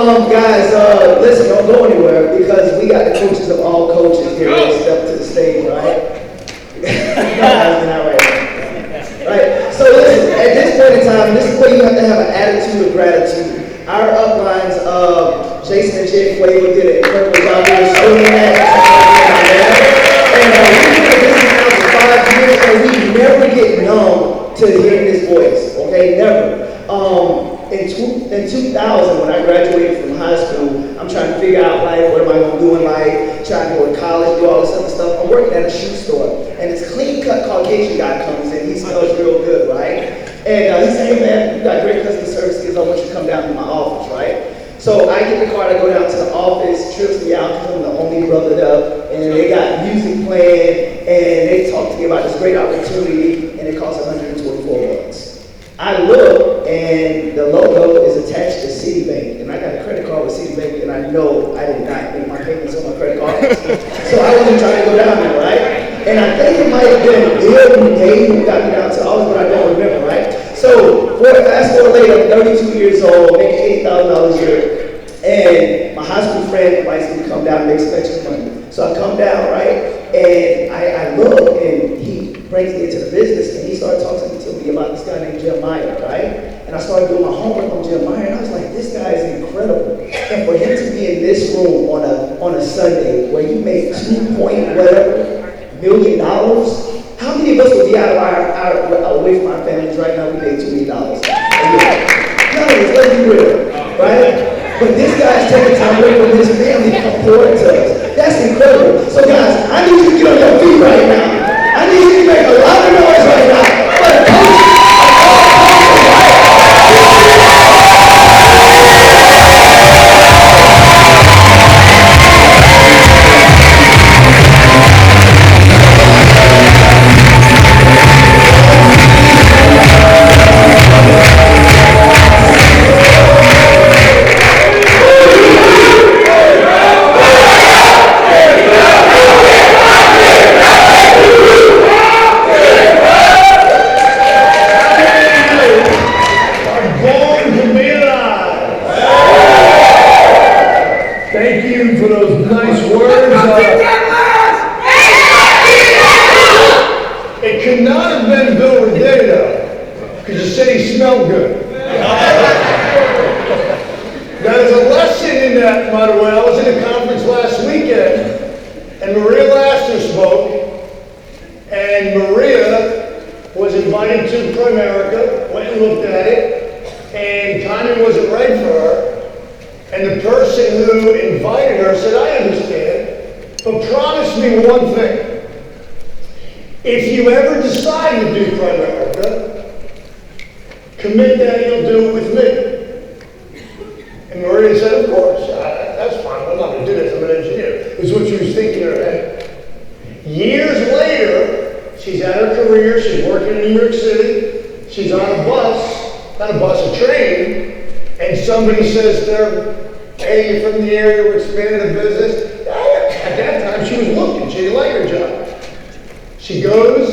Guys, listen, don't go anywhere because we got the coaches of all coaches here ready to step to the stage, right? Not right now. Right? So listen, at this point in time, this is where you have to have an attitude of gratitude. Our uplines, Jason and Jay Fuego did an incredible job here showing that. And we've been in business now for 5 years, and we never get numb to hearing this voice, okay? Never. In 2000, when I graduated from high school, I'm trying to figure out life, what am I going to do in life, trying to go to college, do all this other stuff. I'm working at a shoe store, and this clean-cut Caucasian guy comes in. He smells real good, right? And he said, hey man, you got great customer service skills, I want you to come down to my office, right? So I get in the car, I go down to the office, trips me out because I'm the only brother there, and they got music playing, and they talk to me about this great opportunity, and it costs $124. I look, and the logo is attached to Citibank, and I got a credit card with Citibank, and I know I did not make my payments on my credit card. So I wasn't trying to go down there, right? And I think it might have been Bill Day who got me down to the office, but I don't remember, right? So fast forward later, I'm 32 years old, making $80,000 a year, and my high school friend invites me to come down and make some extra money. So I come down, right, and I look, and he brings me into the business, and he started talking to me about this guy named Jeremiah, right? And I started doing my homework on Jeremiah, and I was like, this guy is incredible. And for him to be in this room on a Sunday where you make $2 million, how many of us would be out away from our families right now? We made $2 million. None of us, let's be real, right? But this guy's taking time away from his family to come forward to us. That's incredible. So guys, I need you to get on your feet right now. I need you to make a lot of noise right now. Somebody says to her, hey, you're from the area, we're expanding the business. At that time, she was looking, she didn't like her job. She goes,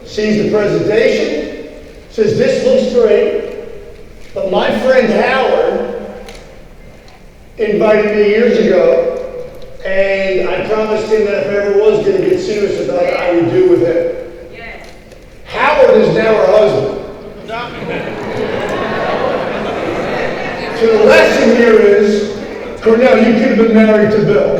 sees the presentation, says, this looks great, but my friend Howard invited me years ago, and I promised him that if I ever was going to get serious about it, I would do with him. Yeah. Howard is now her husband. So the lesson here is, Cornell, you could have been married to Bill.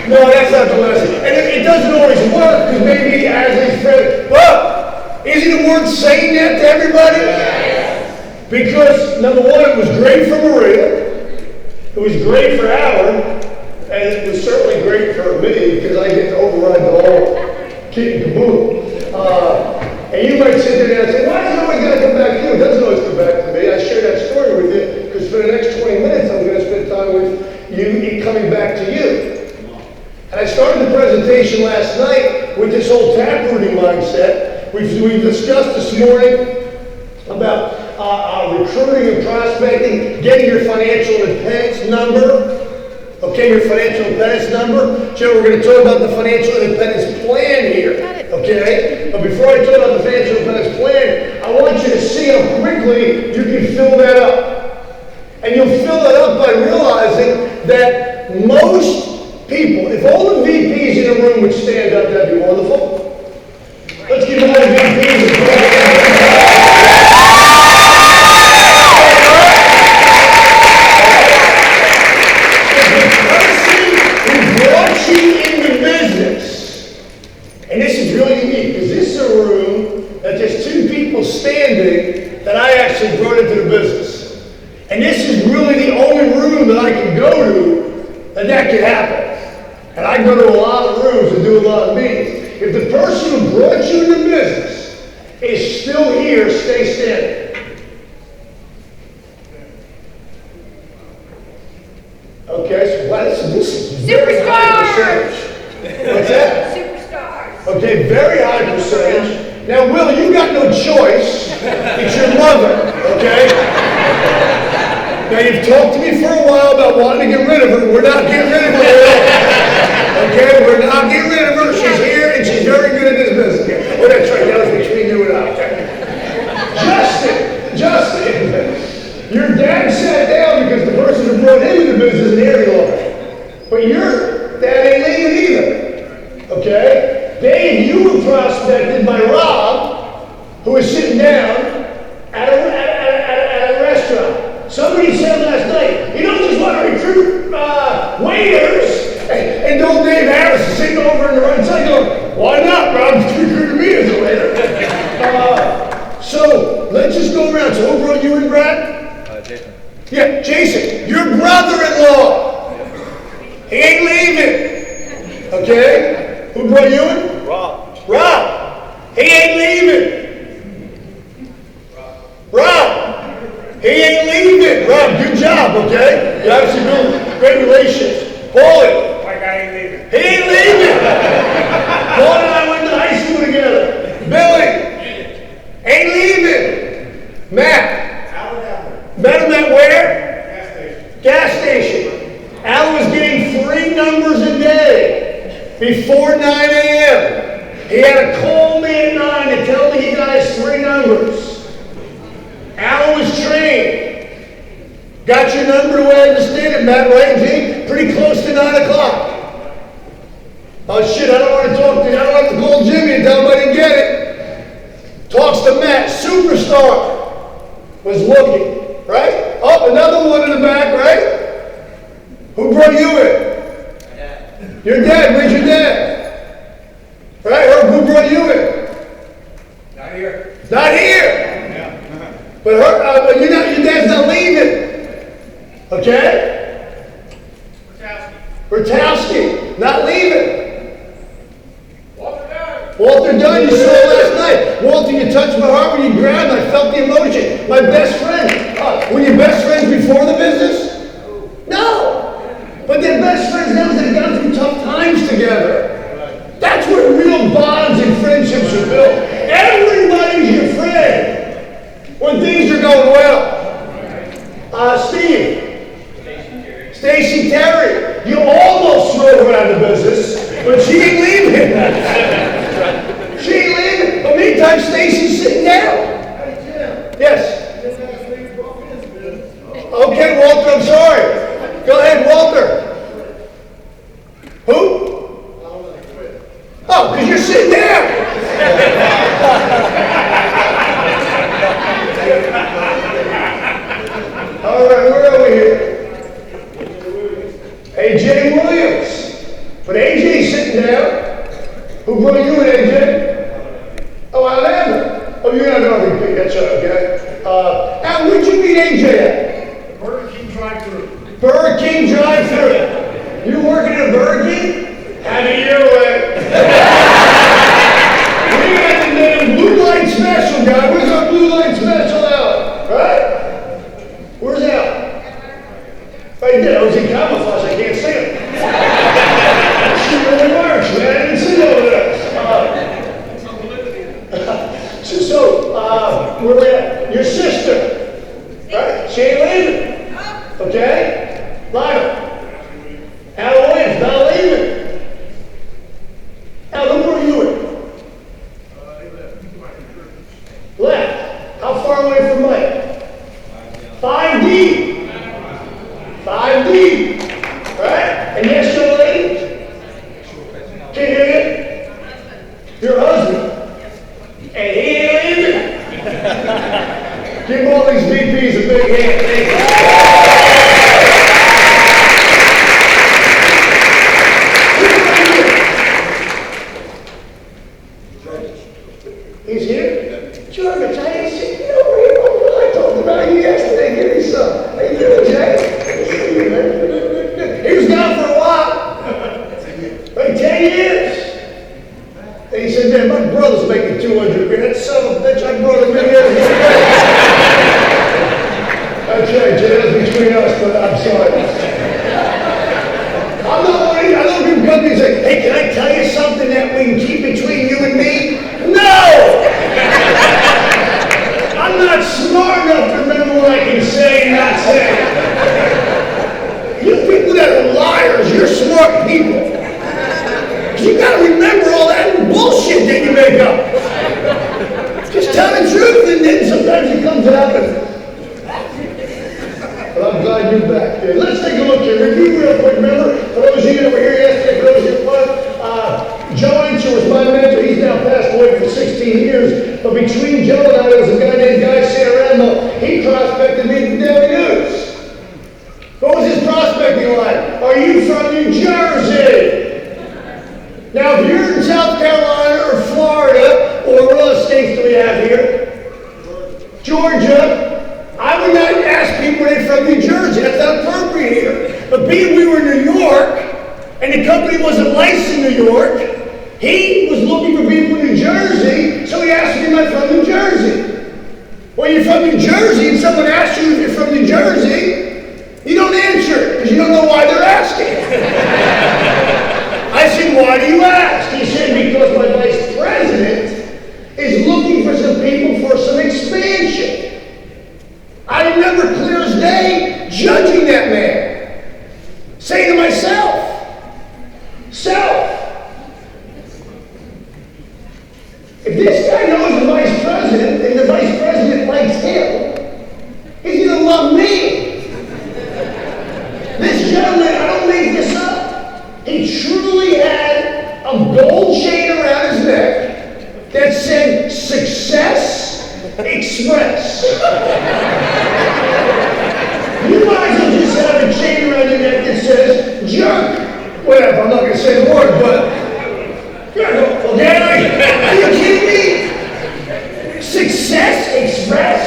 No, that's not the lesson. And it doesn't always work, because maybe as his friend, but isn't it worth saying that to everybody? Because, number one, it was great for Maria, it was great for Howard, and it was certainly great for me, because I get to override the whole kit and caboodle. And you might sit there and say, why is it always going to come back to you? It doesn't always come back to me. I share that story with you because for the next 20 minutes I'm going to spend time with you coming back to you. And I started the presentation last night with this whole taprooting mindset. We've discussed this morning about recruiting and prospecting, getting your financial independence number. Okay, your financial independence number. Joe, we're going to talk about the financial independence plan here. Okay? but before I talk about the financial plans plan, I want you to see how quickly you can fill that up. And you'll fill it up by realizing that most people, if all the VPs in the room would stand up, that'd be wonderful. Let's give all the VPs a applause. And this is really unique, because this is a room that there's two people standing that I actually brought into the business. And this is really the only room that I can go to that can happen. And I go to a lot of rooms and do a lot of meetings. If the person who brought you into business is still here, stay standing. Okay, so wow, this is very high percentage. What's that? Okay, very high percentage. Now, Will, you got no choice. It's your mother, okay? Now, you've talked to me for a while about wanting to get rid of her. We're not getting rid of her. Okay, we're not getting rid of her. She's here, and she's very good at this business. Well, that's right. That was between you and I. Justin, your dad sat down because the person who brought him into business is an area. But your dad ain't leaving either, okay? Dave, you were prospected by Rob, who was sitting down at a restaurant. Somebody said last night, you don't just want to recruit waiters. And old Dave Harris is sitting over in the right side going, why not? Rob's recruited me as a waiter. So let's just go around. So who brought you in, Brad? Jason. Yeah, Jason, your brother-in-law. He ain't leaving. Okay? Who brought you in? Rob, he ain't leaving. Rob, he ain't leaving. Rob, good job, okay? You obviously built great relations. Paulie, my guy ain't leaving. He ain't leaving. Paul and I went to high school together. Billy, ain't leaving. Matt, met him at where? Gas station. Al was getting 3 numbers a day before 9 a.m. He had to call me at 9 to tell me he got his 3 numbers. Al was trained. Got your number the way I understand it, Matt, right, G? Pretty close to 9 o'clock. Oh shit, I don't want to talk to you. I don't have to call Jimmy and tell him I didn't get it. Talks to Matt, superstar, was looking, right? Oh, another one in the back, right? Who brought you in? My dad. Your dad, where's your dad? Right, Herb, who brought you in? Not here. Not here. Yeah. But Herb, your dad's not leaving. Okay? Bertowski, not leaving. Walter Dunn, you saw last night. Walter, you touched my heart when you grabbed. I felt the emotion. My best friend. Were you best friends before the business? No. But they're best friends now because they've gone through tough times together. That's where real bonds and friendships are built. Everybody's your friend when things are going well. Steve. Stacy Terry. You almost threw her out of business, but she ain't leaving. She ain't leaving. But meantime, Stacy's sitting down. Yes. Okay, Walter, I'm sorry. Go ahead, Walter. Who? Oh, because you're sitting there. All right, where are we here? AJ Williams. But AJ's sitting down. Who brought you in, AJ? Oh, Alabama. Oh, you're not going to repeat. That's okay. Al, where'd you meet AJ at? Burger King drive-thru. Burger King drive-thru. You working at Burger King? Have it your way. We got the name Blue Light Special, guy. Where's our Blue Light Special, Al? Right? Where's Al? Right there. I was in camouflage. I can't see him. She really works, man. I didn't see over there. Where we at? Your sister. Right? She ain't leaving. Okay? Lionel. Al Williams, not leaving. big hand. Thank you. He's here? George, I ain't seen you over here. I talked about you yesterday. Give me some. How you doing, Jay? He was gone for a while. Like 10 years. And he said, man, my brother's making 200 grand. That son of a bitch, I brought him in here. That's right, Jay. That's between us, but I'm sorry. I'm not worried. I don't give companies say, hey, can I tell you something that we can keep between you and me? No! I'm not smart enough to remember what I can say and not say. You people that are liars, you're smart people. You gotta remember all that bullshit that you make up. Just tell the truth and then sometimes it comes out and... But I'm glad you're back there. Let's take a look here. Review real quick, remember? For those of you that were here yesterday, for those of you that weren't, Joe Incher was my mentor. He's now passed away for 16 years. But between Joe and I, there was a guy named Guy Santaramo. He prospected me from Daily News. What was his prospecting line? Are you from New Jersey? Now, if you're in South Carolina or Florida, or what other states do we have here? Georgia. I would not ask people if they're from New Jersey. That's not appropriate here. But being we were in New York, and the company wasn't licensed in New York, he was looking for people in New Jersey, so he asked me, am I from New Jersey? When you're from New Jersey and someone asks you if you're from New Jersey, you don't answer, because you don't know why they're asking. I said, why do you ask? He said, because my vice president is looking for some people for some expansion. I remember clear as day judging that man, saying to myself, if this guy knows the vice president and the vice president likes him, he's going to love me. This gentleman, I don't make this up, he truly had a gold chain around his neck that said, Success Express. You might as well just have a chain around your neck that says, Jerk. Whatever, I'm not going to say the word, but, okay? Are you kidding me? Success Express?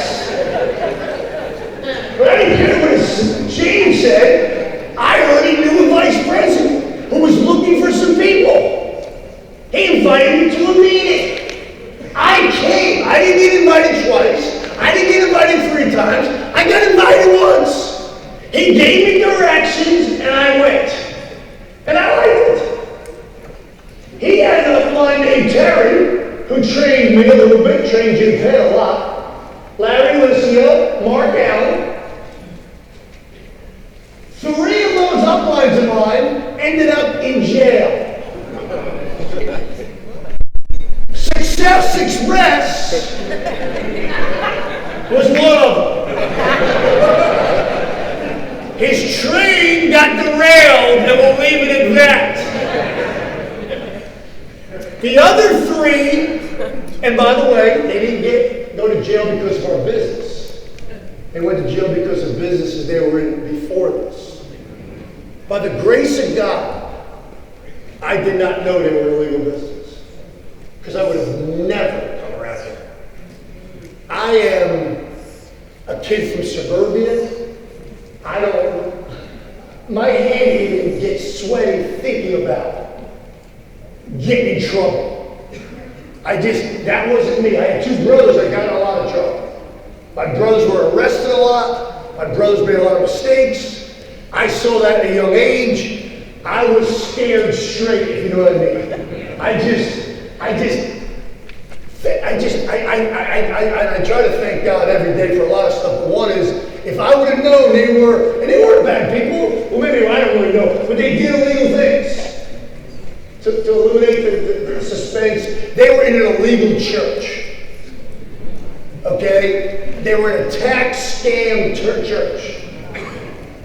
But I didn't care what his chain said. I already knew a vice president who was looking for some people. He invited me to a meeting. I came. I didn't get invited twice. I didn't get invited 3 times. I got invited once. He gave me directions and I went. And I liked it. He had an upline named Terry, who trained me a little bit, trained Jim Penn a lot. Larry Lucio, Mark Allen. 3 of those uplines of mine ended up in jail. Success Express was one of them. His train got derailed, and we'll leave it at that. The other 3, and by the way, they didn't go to jail because of our business. They went to jail because of businesses they were in before this. By the grace of God, I did not know they were illegal business, because I would have never come around here. I am a kid from suburbia. My hand even gets sweaty thinking about getting in trouble. That wasn't me. I had 2 brothers that got in a lot of trouble. My brothers were arrested a lot. My brothers made a lot of mistakes. I saw that at a young age. I was scared straight, if you know what I mean. I try to thank God every day for a lot of stuff. But one is, if I would have known they weren't bad people, well, maybe I don't really know, but they did illegal things. To eliminate the suspense, they were in an illegal church. Okay? They were in a tax scam church.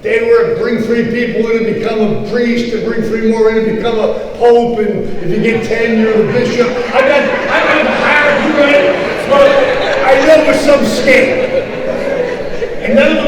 They were bring 3 people in and become a priest, and bring 3 more in and become a pope, and if you get 10, you're the bishop. I'm not hired, right? But I know it was some scam. And none of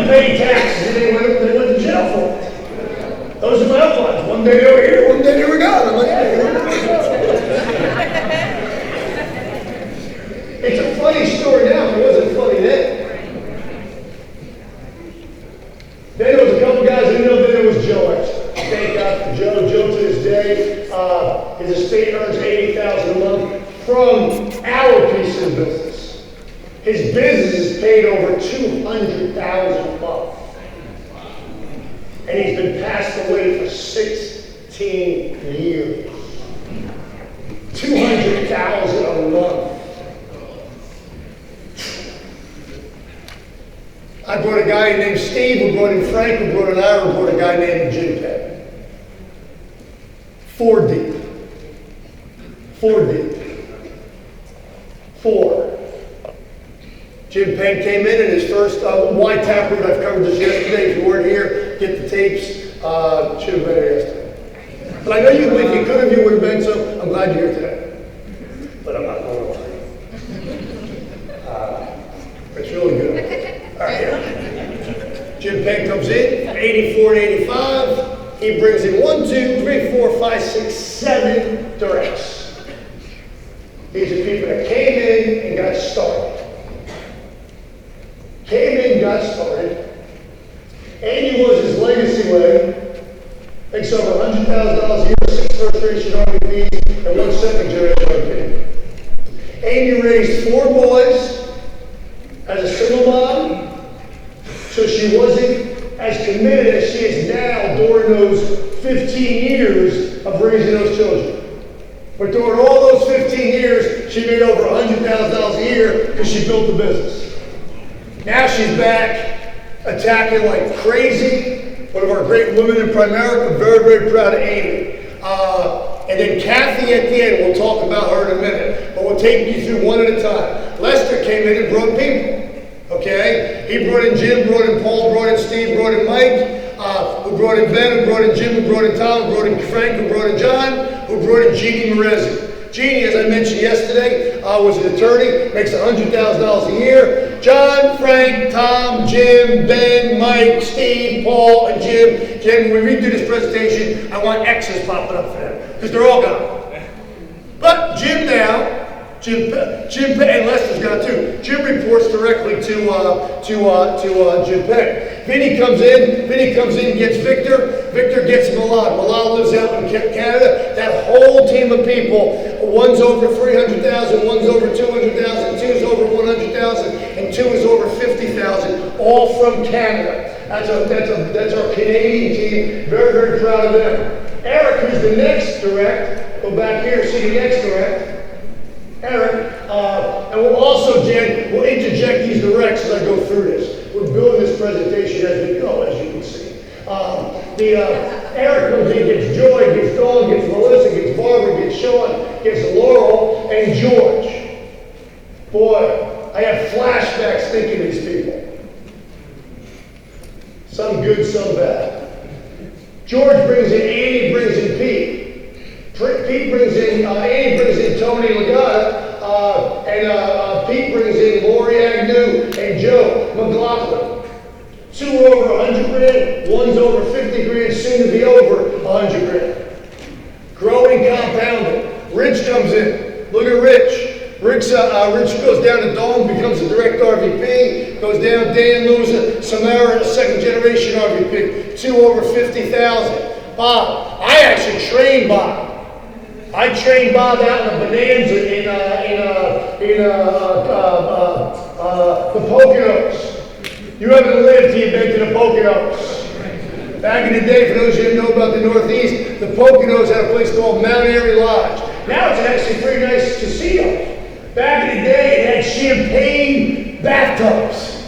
from our piece of business. His business is paid over $200,000 a month. And he's been passed away for 16 years. $200,000 a month. I brought a guy named Steve, we brought in Frank, we brought in Ira, we brought a guy named Jim Penn. 4 deep. 4 deep. 4. Jim Penn came in and his first wine tap room, I've covered this yesterday. If you weren't here, get the tapes. Should have been here yesterday. But I know you, if you could have, you would have been, so I'm glad you're here today. But I'm not going to lie. It's really good. All right, here. Jim Penn comes in, 84 and 85. He brings in 1, 2, 3, 4, 5, 6, 7 directs. These are people that came in and got started. Came in, got started. Andy was his legacy leg. Makes over $100,000 a year, 6 first-generation RVPs, and 1 second-generation RVP. Andy raised 4 boys as a single mom, so she wasn't as committed as she is now during those 15 years of raising those children. But during all those 15 years, she made over $100,000 a year because she built the business. Now she's back attacking like crazy. One of our great women in Primerica, very, very proud of Amy. And then Kathy at the end, we'll talk about her in a minute, but we'll take you through one at a time. Lester came in and brought people, okay? He brought in Jim, brought in Paul, brought in Steve, brought in Mike, who brought in Ben, who brought in Jim, who brought in Tom, who brought in Frank, who brought in John, who brought in Jeannie Merezzi. Jeannie, as I mentioned yesterday, was an attorney, makes $100,000 a year. John, Frank, Tom, Jim, Ben, Mike, Steve, Paul, and Jim. Jim, when we read through this presentation, I want X's popping up for them, because they're all gone. But Jim now, Jim and Lester's gone too. Jim reports directly to Jim Penn. Vinny comes in and gets Victor. Victor gets Milan. Milan lives out in Canada. That whole team of people, one's over 300,000, one's over 200,000, two's over 100,000, and 2 is over 50,000, all from Canada. That's our Canadian team. Very, very proud of them. Eric, who's the next direct, go back here, see the next direct. Eric, and we'll also, Jen, we'll interject these directs as I go through this. We're building this presentation as we go, as you can see. Eric comes in, gets Joy, gets Dawn, gets Melissa, gets Barbara, gets Sean, gets Laurel, and George. Boy, I have flashbacks thinking of these people. Some good, some bad. George brings in Andy, brings in Pete. Pete brings in, Andy brings in Tony Lagata, and Pete brings in Lori Agnew and Joe McLaughlin. 2 are over 100 grand, one's over 50 grand, soon to be over 100 grand. Growing, compounding. Rich comes in. Look at Rich. Rich goes down to Dawn, becomes a direct RVP, goes down Dan Lewis, Samara, a second generation RVP, 2 over 50,000. Bob, I actually trained Bob. I trained Bob out in the Bonanza in the Poconos. You haven't lived till you've been to the Poconos. Back in the day, for those of you who know about the Northeast, the Poconos had a place called Mount Airy Lodge. Now it's actually a pretty nice casino. Back in the day, it had champagne bathtubs.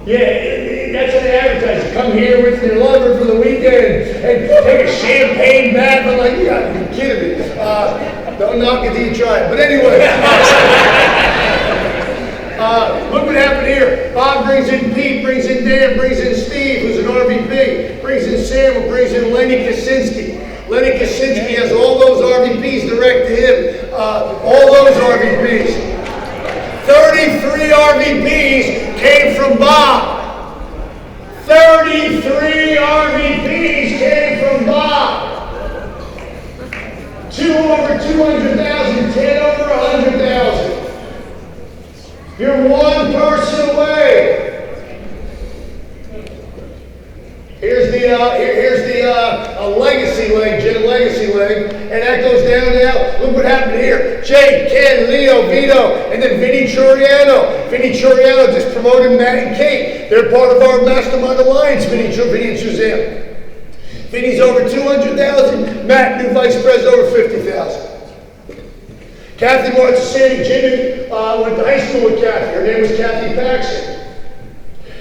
Yeah, that's what they advertise. Come here with your lover for the weekend and take a champagne bath. I'm like, you gotta be kidding me. Don't knock it till you try it. But anyway, look what happened here. Bob brings in Pete, brings in Dan, brings in Steve, who's an RVP, brings in Sam, who brings in Lenny Kaczynski. Lenny Kaczynski has all those RVPs direct to him. All those RVPs. 33 RVPs came from Bob. 33 RVPs came from Bob. 2 over 200,000, 10 over 100,000. You're one person away. Here's the legacy leg, Jen legacy leg, and that goes down now. Look what happened here. Jay, Ken, Leo, Vito, and then Vinny Churiano. Vinny Churiano just promoted Matt and Kate. They're part of our Mastermind Alliance, Vinny and Suzanne. Vinny's over 200,000. Matt, new vice president, over 50,000. Kathy Marchesani, Jimmy went to high school with Kathy. Her name was Kathy Paxson.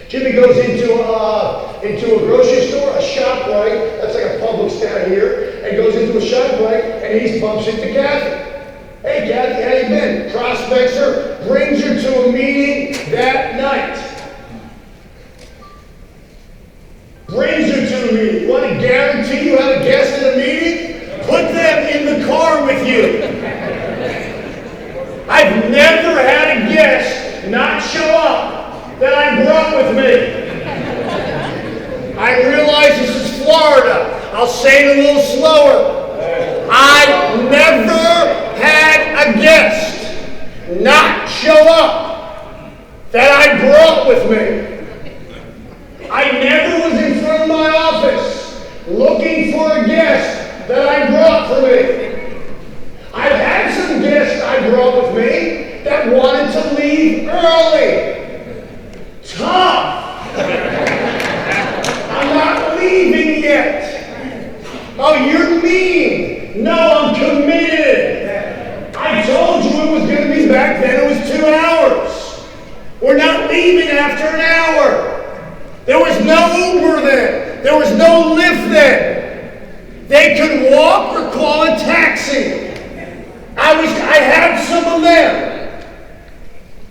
Jimmy goes into a grocery store, a ShopRite, that's like a Publix down here, and goes into a ShopRite, and he bumps into Kathy. Hey Kathy, how you been? Prospects her, brings her to a meeting that night. Brings her to a meeting. You want to guarantee you have a guest in a meeting? Put them in the car with you. I've never had a guest not show up that I brought with me. I realize this is Florida. I'll say it a little slower. I never had a guest not show up that I brought with me. I never was in front of my office looking for a guest that I brought for me. I've had some guests I brought with me that wanted to leave early. Tough. I'm not leaving yet. Oh, you're mean. No, I'm committed. I told you it was going to be back then. It was 2 hours. We're not leaving after an hour. There was no Uber then. There was no Lyft then. They could walk or call a taxi. I had some of them.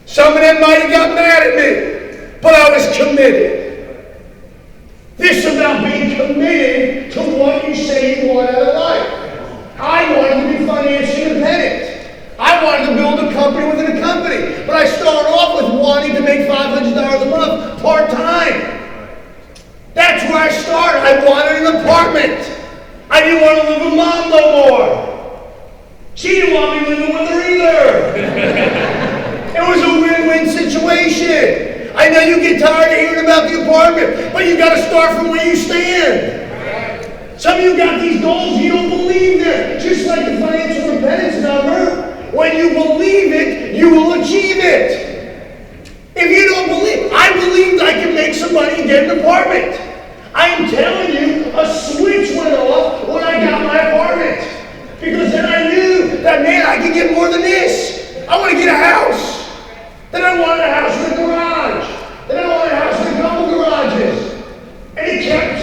Some of them might have got mad at me, but I was committed. This is about being committed to what you say you want out of life. I wanted to be financially independent. I wanted to build a company within a company, but I started off with wanting to make $500 a month part-time. That's where I started. I wanted an apartment. I didn't want to live with mom no more. She didn't want me living with her either. It was a win-win situation. I know you get tired of hearing about the apartment, but you got to start from where you stand. Some of you got these goals, you don't believe them. Just like the financial independence number, when you believe it, you will achieve it. If you don't believe, I believed I could make some money and get an apartment. I am telling you, a switch went off when I got my apartment. Because then I knew that, man, I could get more than this. I want to get a house. Then I wanted a house with a garage. Then I wanted a house with a couple garages. And it kept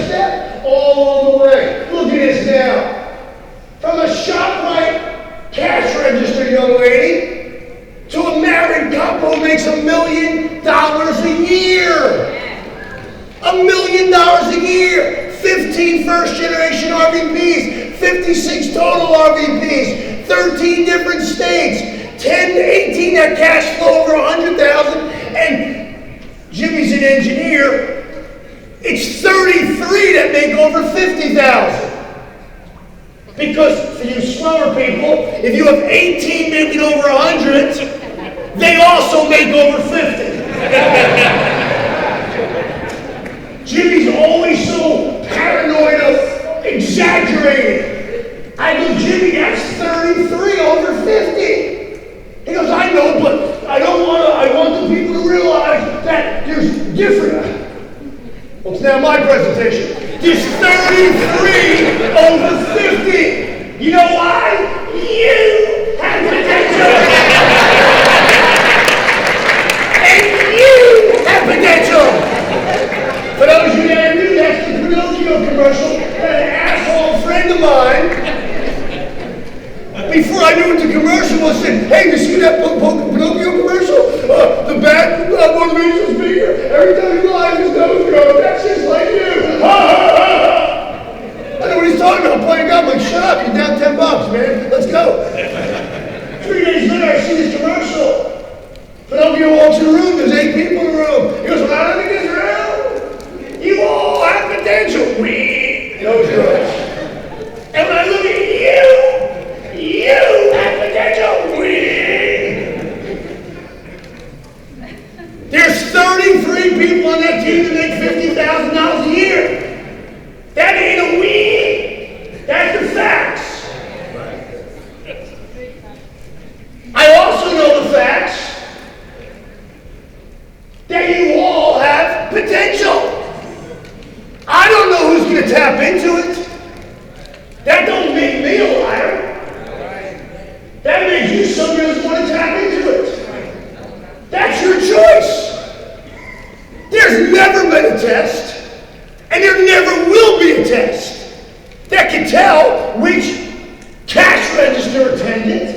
step, all along the way. Look at this now. From a ShopRite cash register young lady to a married couple who makes $1 million a year. $1 million a year. 15 first-generation RVPs. 56 total RVPs, 13 different states, 10 to 18 that cash flow over 100,000, and Jimmy's an engineer. It's 33 that make over 50,000. Because for you slower people, if you have 18 making over 100, they also make over 50. Jimmy's always so paranoid of exaggerating. I go, Jimmy, that's 33 over 50. He goes, I know, but I want the people to realize that there's different. Well, it's now my presentation. There's 33 over 50. You know why? You have potential. And you have potential. For those of you that knew, that's the Pinocchio commercial that an asshole friend of mine, before I knew what the commercial was, said, hey, you see that Pinocchio commercial? The bad motivational speaker, every time he lies, his nose goes. That's just like you. I know what he's talking about. Playing up, like, shut up, you're down $10, man. Let's go. 3 days later, I see this commercial. Pinocchio walks in the room, there's 8 people in the room. He goes, when I look at this room, you all have potential. Nose goes. And when I look at you have potential. There's 33 people on that team that make $50,000 a year. That ain't a we. That's the facts. you, some doesn't want to tap into it. That's your choice. There's never been a test, and there never will be a test that can tell which cash register attendant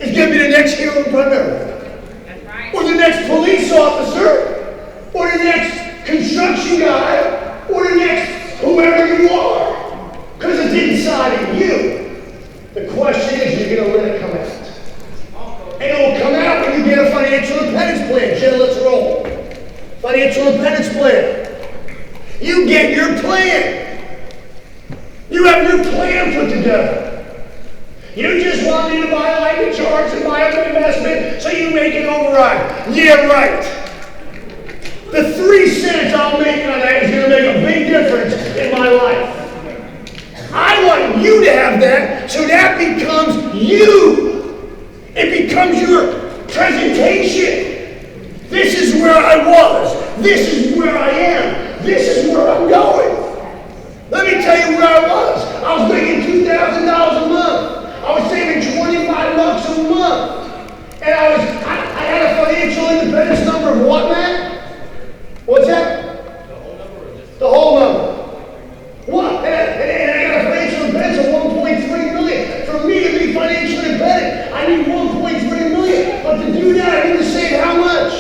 is going to be the next hero in America. That's right. Or the next police officer, or the next construction guy, or the next whoever you are. Because it's inside of you. The question is, you're going to let it come out. And it will come out when you get a financial independence plan. Jen, let's roll. Financial independence plan. You get your plan. You have your plan put together. You just want me to buy life insurance and buy an investment so you make an override. Yeah, right. The 3 cents I'll make on that is going to make a big difference in my life. I want you to have that so that becomes you. It becomes your presentation. This is where I was. This is where I am. This is where I'm going. Let me tell you where I was. I was making $2,000 a month. I was saving $25 a month. And I had a financial independence number of what, man? What's that? The whole number. What? And I got a financial independence of 1.3 million. For me to be financially independent, I need 1.3 million. But to do that, I need to save how much?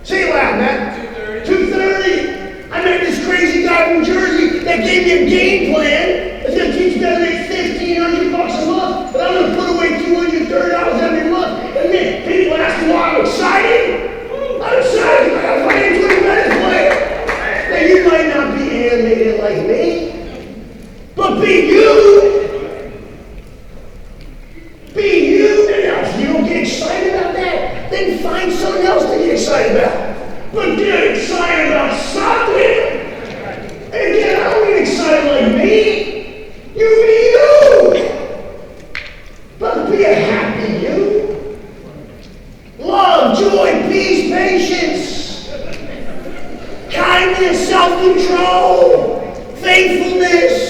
Say it loud, man. 230. I met this crazy guy from Jersey that gave me a game plan that's going to teach me how to make $1,500 a month, but I'm going to put away $230 every month. And then people ask me why I'm excited. I'm excited. I got a financial independence plan. Now you might not be animated like me, but be you. Be you. And if you don't get excited about that, then find something else to get excited about. But get excited about something. And again, I don't get excited like me. You be you. But be a happy you. Love, joy, peace, patience, kindness, self-control, faithfulness.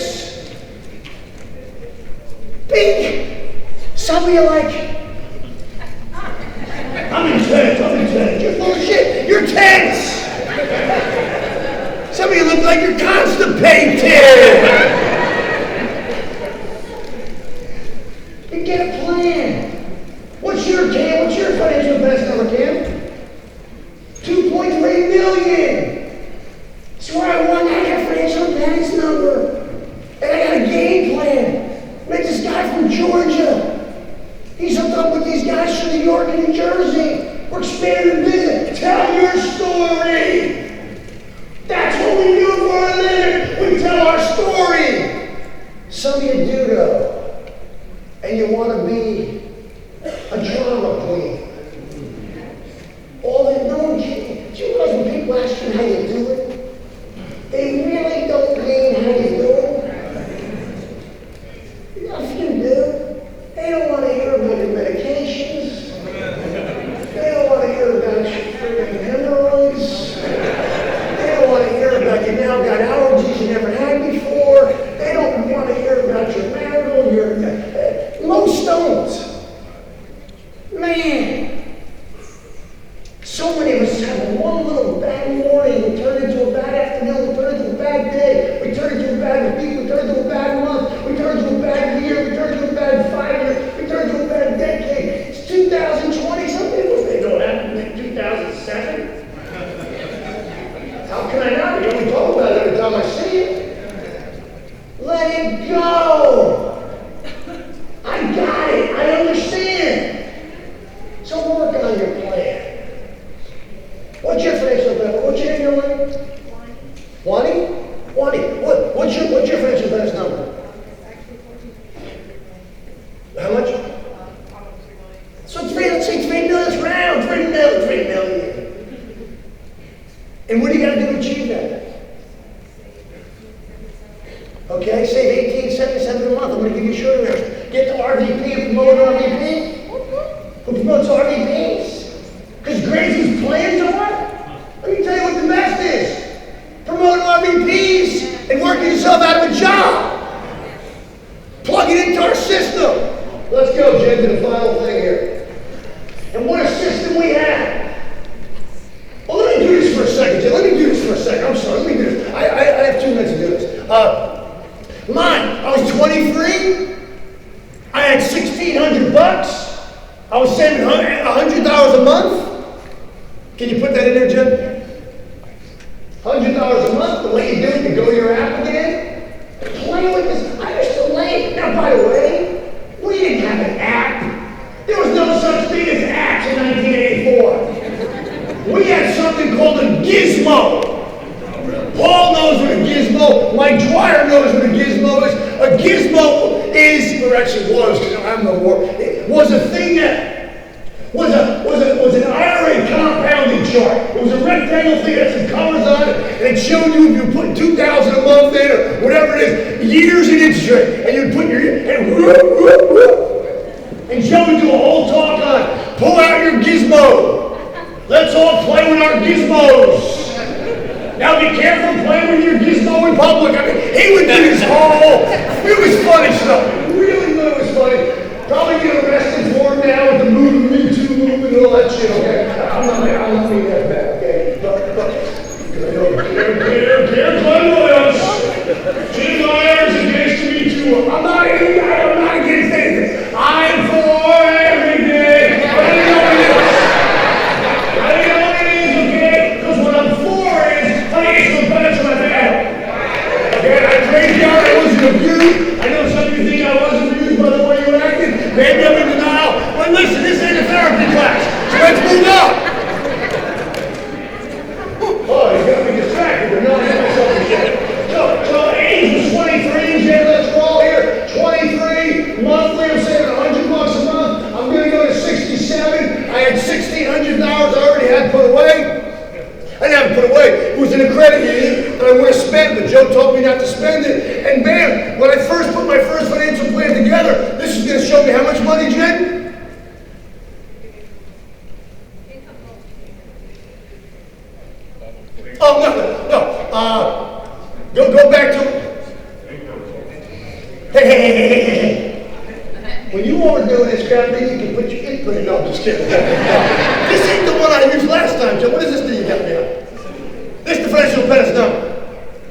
Some of you are like, I'm intense. You're full of shit. You're tense. Some of you look like you're constipated. You get a plan. What's your financial investment number, Cam? 2.3 million. That's where I want. I got a financial independence number. And I got a game plan. Met this guy from Georgia. He's hooked up with these guys from New York and New Jersey. We're expanding business. Tell your story. That's what we do for a living. We tell our story. Some of you do though. And you want to be a drama queen. All that no one can. Do you realize when people ask you how you do it, they really don't mean how you do it. If you do, they don't want to hear about your medications. They don't want to hear about your freaking hemorrhoids. They don't want to hear about you now got allergies you never had before. They don't want to hear about your marital, most stones. Man, so many of us have one little bad morning, we turn into a bad afternoon, we turn into a bad day, we turn into a bad week, we turn into a bad month, we turn into a bad year, we turn into a bad 5 years, we turn into a bad decade. It's 2020, some people think, no, that happened in 2007. How can I not? We only talk about it every time I see it. Let it go. I got it. I understand. So work on your plan. What's your financial benefit? What's your annual limit? 20? 20. What's your financial benefit number? How much? So let's say 3 million. Let's round. 3 million. And what do you got to do to achieve that? Okay, save $18.77 a month. I'm going to give you a short list. Get the RVP and promote RVP. Who promotes RVPs? Because Gracie's plans are. Let me tell you what the best is. Promote RVPs and working yourself out of a job. Plug it into our system. Let's go, Jen, to the final thing here. bucks. I was saving $100 a month. Can you put that in there, Jim? $100 a month. The way you do it, you go to your app again. Play with this. I used to lay. Now, by the way, we didn't have an app. There was no such thing as apps in 1984. We had something called a gizmo. Paul knows what a gizmo, Mike Dwyer knows what a gizmo is. A gizmo is, or actually was, because I'm no more, it was a thing that was an IRA compounding chart. It was a rectangle thing that had some colors on it, and it showed you if you put $2,000 a month in, or whatever it is, years in interest rate, and you'd put your, and Joe would do a whole talk on, pull out your gizmo. Let's all play with our gizmos. Now be careful playing with your gizmo in public. I mean, he would do his whole, it was funny stuff. Really, it was funny. Probably get arrested for it now with the Me Too movement and all that shit, okay? I'm not being that bad, okay? Here's my lawyers. Jim Myers against the Me Too. I'm not against anything. I'm for everything. I don't know what it is, okay? Because what I'm for is financial benefit to my family. Okay, I prayed out, I wasn't abused. I know some of you think I was abused by the way you acted. Maybe I'm in denial. But listen, this ain't a therapy class. So let's move on. Oh, you got me distracted. They're not having something yet. So age was 23, Jay, let's roll here. 23, monthly, I'm saving $100 a month. I'm going to go to 67. I had $1,600 I already had put away. I didn't have it put away. It was in a credit union that I would have spent, but Joe told me not to spend it. And bam, when I first put my first financial plan together, this is going to show me how much money, Jen? Oh, no. Go back to... Hey. When you are doing this kind of thing, you can put your input in. No, I'm just kidding. This ain't the one I used last time, Joe. What is this thing you got me on? This is the financial appendix number.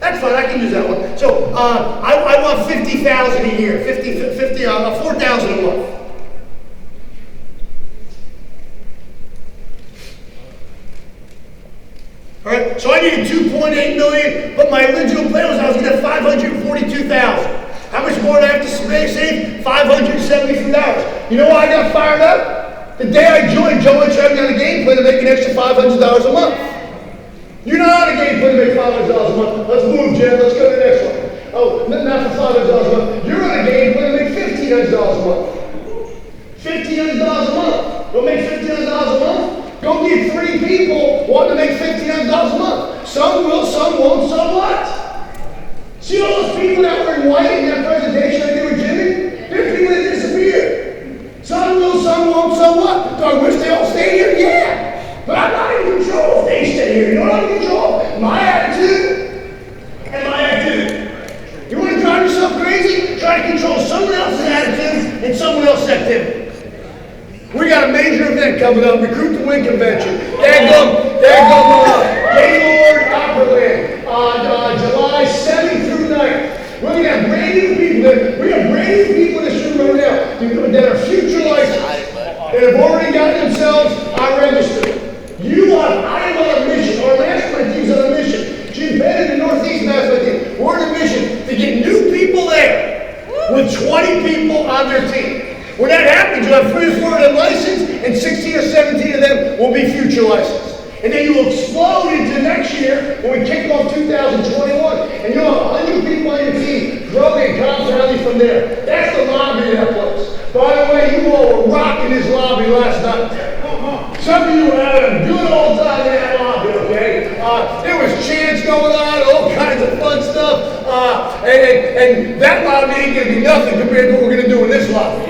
That's fine, I can use that one. So, I want $50,000 a year. 4,000 a month. All right, so I needed 2.8 million, but my original plan was I was going to have 542,000. How much more did I have to save? $573. You know why I got fired up? The day I joined, Joe and Trevor on a game plan to make an extra $500 a month. You're not on a game plan to make $500 a month. Let's move, Jen. Let's go to the next one. Oh, not for $500 a month. You're on a game plan to make $1,500 a month. $1,500 a month. Don't make $1,500 a month. Go get 3 people wanting to make $1,500 a month. Some will, some won't, some what? See all those people that were in white in that presentation I did with Jimmy? They're people that disappeared. Some will, some won't, some what? Do I wish they all stayed here? Yeah. But I'm not in control if they stay here. You know what I'm in control of? My attitude and my activity. You want to drive yourself crazy? Try to control someone else's attitude and someone else's activity. We got a major event coming up, Recruit to Win Convention. Gaylord Operaland on July 7th through 9th. We're going to have brand new people there. We have brand new people in this room right now that are future licensed, that have already gotten themselves registered. I am on a mission. Our mastermind team's on a mission. Jim Bennett and the Northeast mastermind team, we're on a mission to get new people there with 20 people on their team. When that happens, you'll have 3 or 4 of them licensed, and 16 or 17 of them will be future licensed. And then you'll explode into next year when we kick off 2021, and you'll have 100 people on your team growing and compounding from there. That's the lobby of that place. By the way, you all were rocking this lobby last night. Some of you were having a good old time in that lobby, okay? There was chants going on, all kinds of fun stuff, and that lobby ain't gonna be nothing compared to what we're gonna do in this lobby.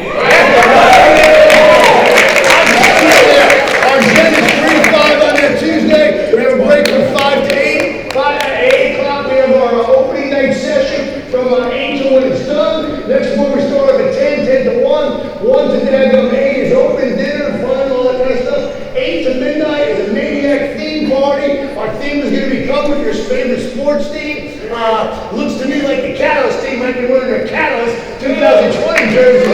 Our agenda is 3 to 5 on that Tuesday. We have a break from 5 to 8. 8 o'clock, we have our opening night session from 8 to when it's done. Next one, we start at 10 to 1. 1 to 8 is open dinner, fun, all that kind of stuff. 8 to midnight is a Maniac theme party. Our theme is going to be come with your favorite sports team. Looks to me like the Catalyst team might be wearing their Catalyst 2020 jersey.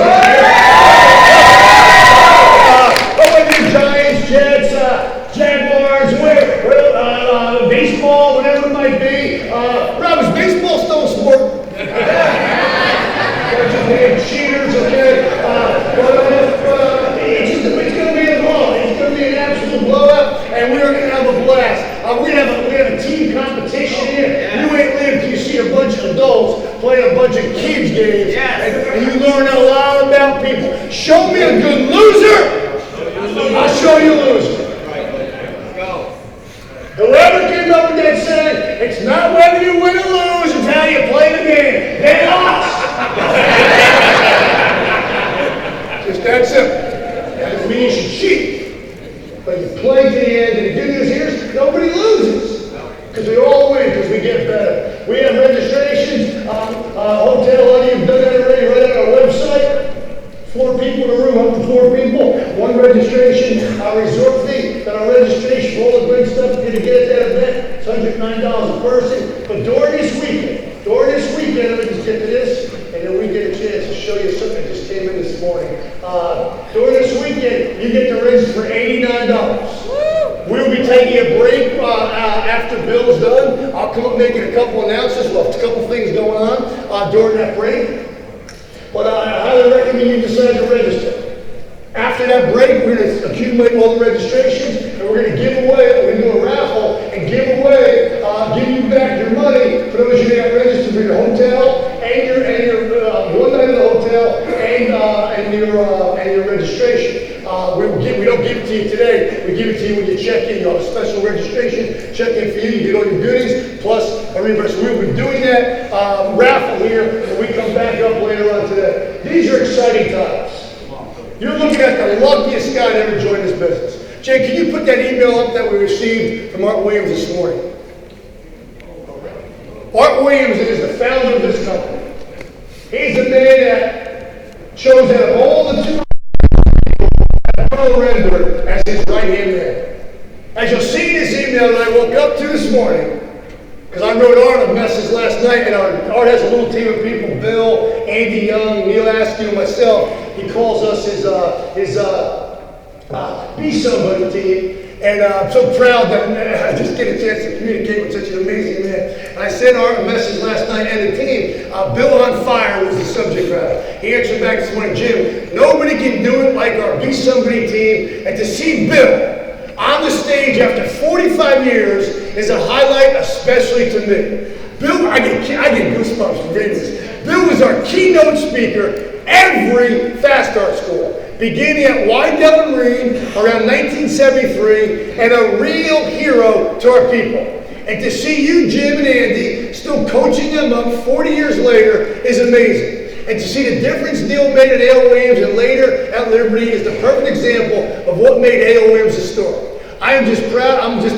then you should cheat. But you play to the end, and the good news here is nobody loses. Because we all win, because we get better. We have registrations, hotel, all you've done that already, right on our website. 4 people in a room, up to 4 people. 1 registration, our resort fee, got our registration, all the good stuff to get at that event. It's $109 a person. But during this weekend, let me just get to this, and then we get a chance to show you something that just came in this morning. During this weekend, you get to register for $89. We'll be taking a break after Bill's done. I'll come up making a couple announcements. We'll have a couple things going on during that break. But I highly recommend you decide to register. After that break, we're going to accumulate all the registrations, and we're going to give away, we're going to do a raffle and give you back your money for those of you that registered for your hotel and your 1 night in the hotel and your registration. We don't give it to you today. We give it to you when you check in. You have a special registration check-in for you. You get all your goodies plus a reimbursement. We'll be doing that raffle here when we come back up later on today. These are exciting times. You're looking at the luckiest guy to ever join this business. Jay, can you put that email up that we received from Art Williams this morning? Art Williams is the founder of this company. He's the man that chose out of all the 2 Orender as his right-hand man. As you'll see in this email that I woke up to this morning, because I wrote Art a message last night, and Art has a little team of people, Bill, Andy Young, Neil Askew, and myself. He calls us his Be Somebody team. And I'm so proud that I just get a chance to communicate with such an amazing man. And I sent Art a message last night and the team. Bill on Fire was the subject matter. He answered back this morning, Jim, nobody can do it like our Be Somebody team. And to see Bill on the stage after 45 years is a highlight, especially to me. Bill, I get goosebumps from reading this. Bill was our keynote speaker every Fast Art School, beginning at Wydell and Reed around 1973, and a real hero to our people. And to see you, Jim and Andy, still coaching them up 40 years later is amazing. And to see the difference Neil made at A.L. Williams and later at Liberty is the perfect example of what made A.L. Williams historic. I'm just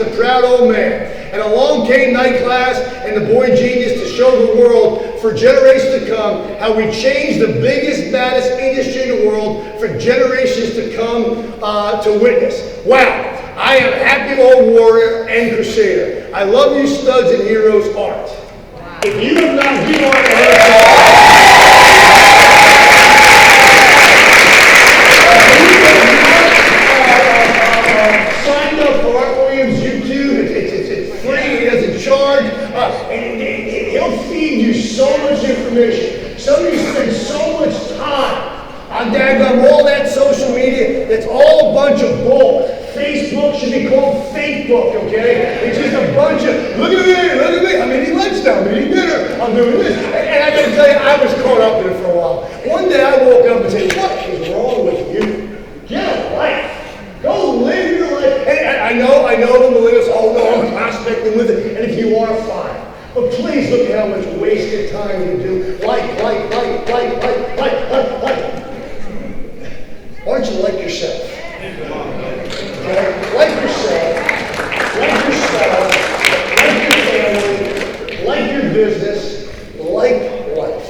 a proud old man. And along came night class and the boy genius to show the world for generations to come how we changed the biggest, baddest industry in the world for generations to come to witness. Wow, I am a happy old warrior and crusader. I love you studs and heroes, Art. If you have not given Art a hand, signed up for Art Williams YouTube, it's free, he doesn't charge, and he'll feed you so much information. Some of you spend so much time on daggum all that social media, that's all a bunch of bull. Facebook should be called Fakebook, okay? It's just a bunch of, look at me, I'm eating lunch now, I'm eating dinner, I'm doing this. And I gotta tell you, I was caught up in it for a while. One day I woke up and said, what is wrong with you? Get a life. Go live your life. And I know the millennials, oh no, I'm prospecting with it. And if you are, fine. But please look at how much wasted time you do. Like. Why don't you like yourself? Okay? Like yourself, like your spouse, like your family, like your business, like life.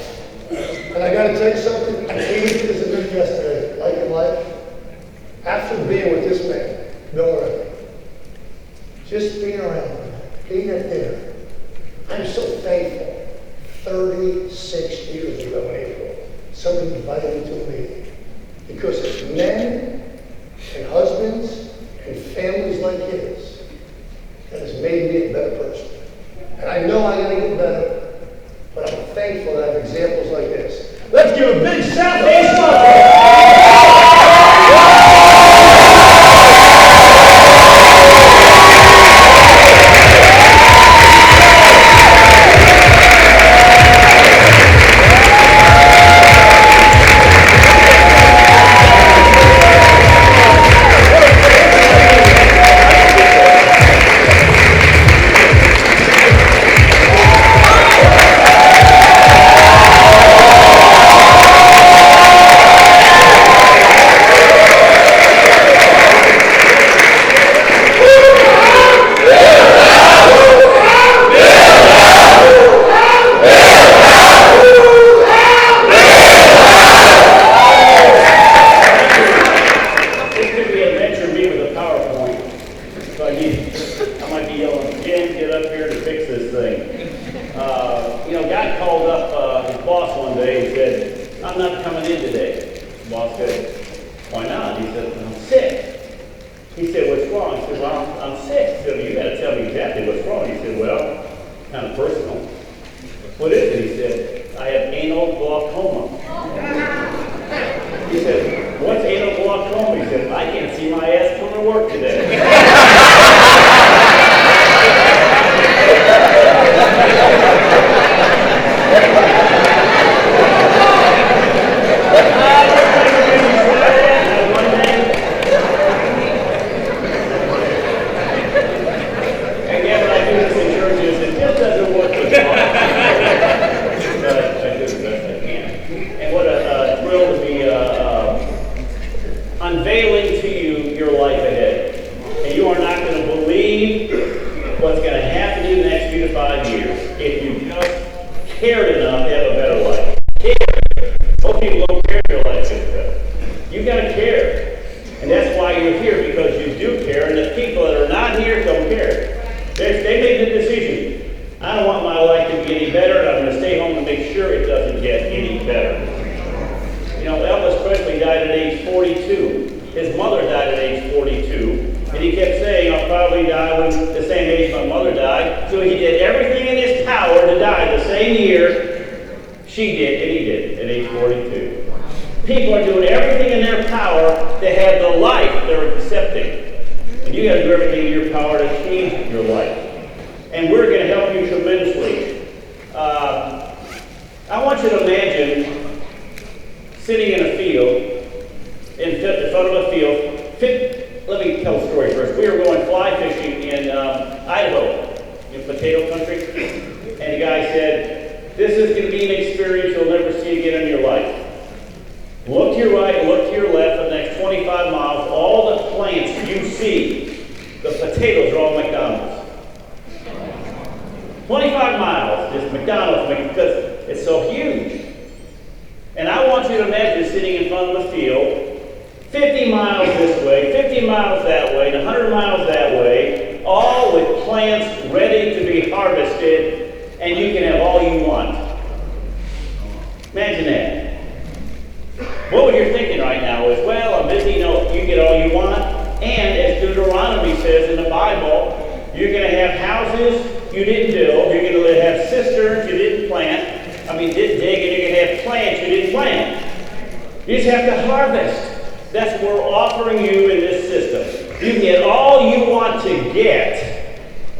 And I gotta tell you something, I came into this event yesterday, like your life, after being with this man, Bill Orender. Just being around him, being at dinner. I'm so thankful. 36 years ago in April, somebody invited me to a meeting. Because it's men and husbands and families like his that has made me a better person. And I know I gotta get better, but I'm thankful that I have examples like this. Let's give a big Southeast sick. He said, what's wrong? I said, well, I'm sick. He said, you got to tell me exactly what's wrong. He said, well, kind of personal. What is it? He said, I have anal glaucoma. He said, what's anal glaucoma? He said, I can't see my ass coming to work today. Unveiling to you your life ahead. And you are not going to believe what's going to happen in the next 3 to 5 years if you just cared enough to have a better life. Care. Most people don't care if your life gets better. You got to care. And that's why you're here, because you do care, and the people that are not here don't care. They make the decision. I don't want my life to be any better, and I'm going to stay home and make sure it doesn't get any better. You know, Elvis Presley died at age 42. His mother died at age 42. And he kept saying, I'll probably die when the same age my mother died. So he did everything in his power to die the same year she did, and he did, at age 42. People are doing everything in their power to have the life they're accepting. And you got to do everything in your power to change your life. And we're going to help you tremendously. I want you to imagine sitting in a field, in front of a field. Let me tell a story first. We were going fly fishing in Idaho, in potato country, and the guy said, this is going to be an experience you'll never see again in your life. Look to your right, look to your left, for the next 25 miles, all the plants you see, the potatoes are all McDonald's. 25 miles, just McDonald's, because it's so huge. And I want you to imagine sitting in front of a field, 50 miles this way, 50 miles that way, and 100 miles that way, all with plants ready to be harvested, and you can have all you want. Imagine that. What you're thinking right now is, well, I'm busy, you get all you want, and as Deuteronomy says in the Bible, you're going to have houses you didn't build, you're going to have cisterns you didn't didn't dig, and you're going to have plants you didn't plant. You just have to harvest. That's what we're offering you in this system. You can get all you want to get.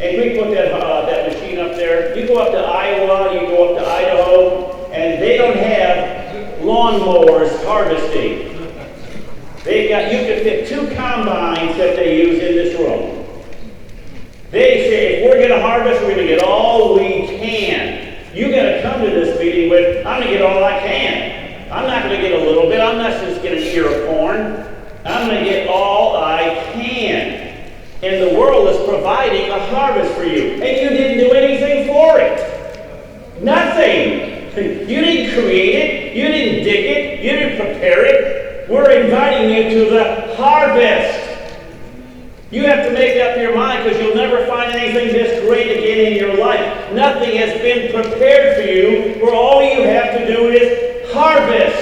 And we put that machine up there. You go up to Iowa, you go up to Idaho, and they don't have lawnmowers harvesting. You can fit 2 combines that they use in this room. They say, if we're going to harvest, we're going to get all we can. You got to come to this meeting with, I'm going to get all I can. I'm not going to get a little bit. I'm not just going to ear of corn. I'm going to get all I can. And the world is providing a harvest for you. And you didn't do anything for it. Nothing. You didn't create it. You didn't dig it. You didn't prepare it. We're inviting you to the harvest. You have to make up your mind, because you'll never find anything this great again in your life. Nothing has been prepared for you, where all you have to do is harvest.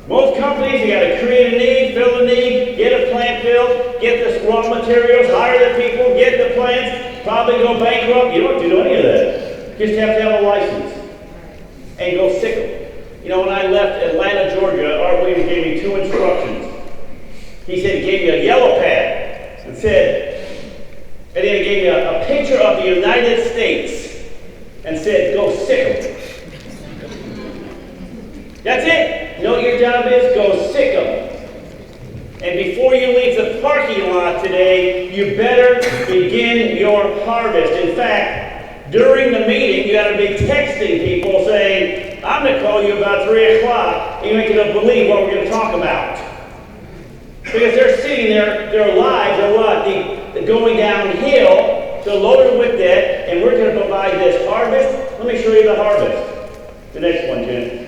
Most companies, you got to create a need, fill a need, get a plant built, get the raw materials, hire the people, get the plants, probably go bankrupt. You don't have to do any of that. You just have to have a license and go sick them. You know, when I left Atlanta, Georgia, Art Williams gave me 2 instructions. He said, he gave me a yellow pad and then he gave me a picture of the United States and said, go sick them. That's it. You know what your job is? Go sick them. And before you leave the parking lot today, you better begin your harvest. In fact, during the meeting, you got to be texting people saying, I'm going to call you about 3 o'clock, and you ain't going to believe what we're going to talk about. Because they're seeing their lives are what? They're going downhill, they're loaded with debt, and we're going to provide this harvest. Let me show you the harvest. The next one, Jim.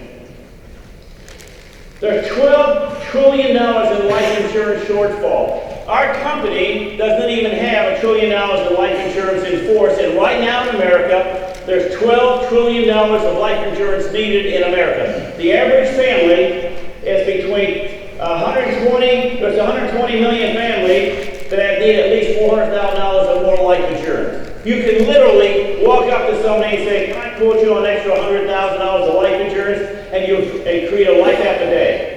There's $12 trillion in life insurance shortfall. Our company doesn't even have $1 trillion in life insurance in force, and right now in America, there's $12 trillion of life insurance needed in America. The average family is between there's 120 million families that need at least $400,000 or more life insurance. You can literally walk up to somebody and say, can I quote you an extra $100,000 of life insurance, and create a life after day.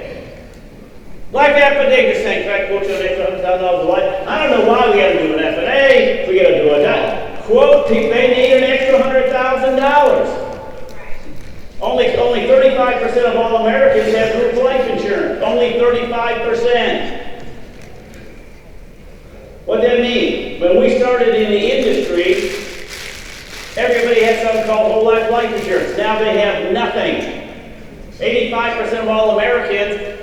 Life after day, just saying, can I quote you an extra $100,000 of life? I don't know why we got to do an FNA, we got to do a that. Quote, they need an extra $100,000. Only 35% of all Americans have group life insurance. Only 35%. What does that mean? When we started in the industry, everybody had something called whole life insurance. Now they have nothing. 85% of all Americans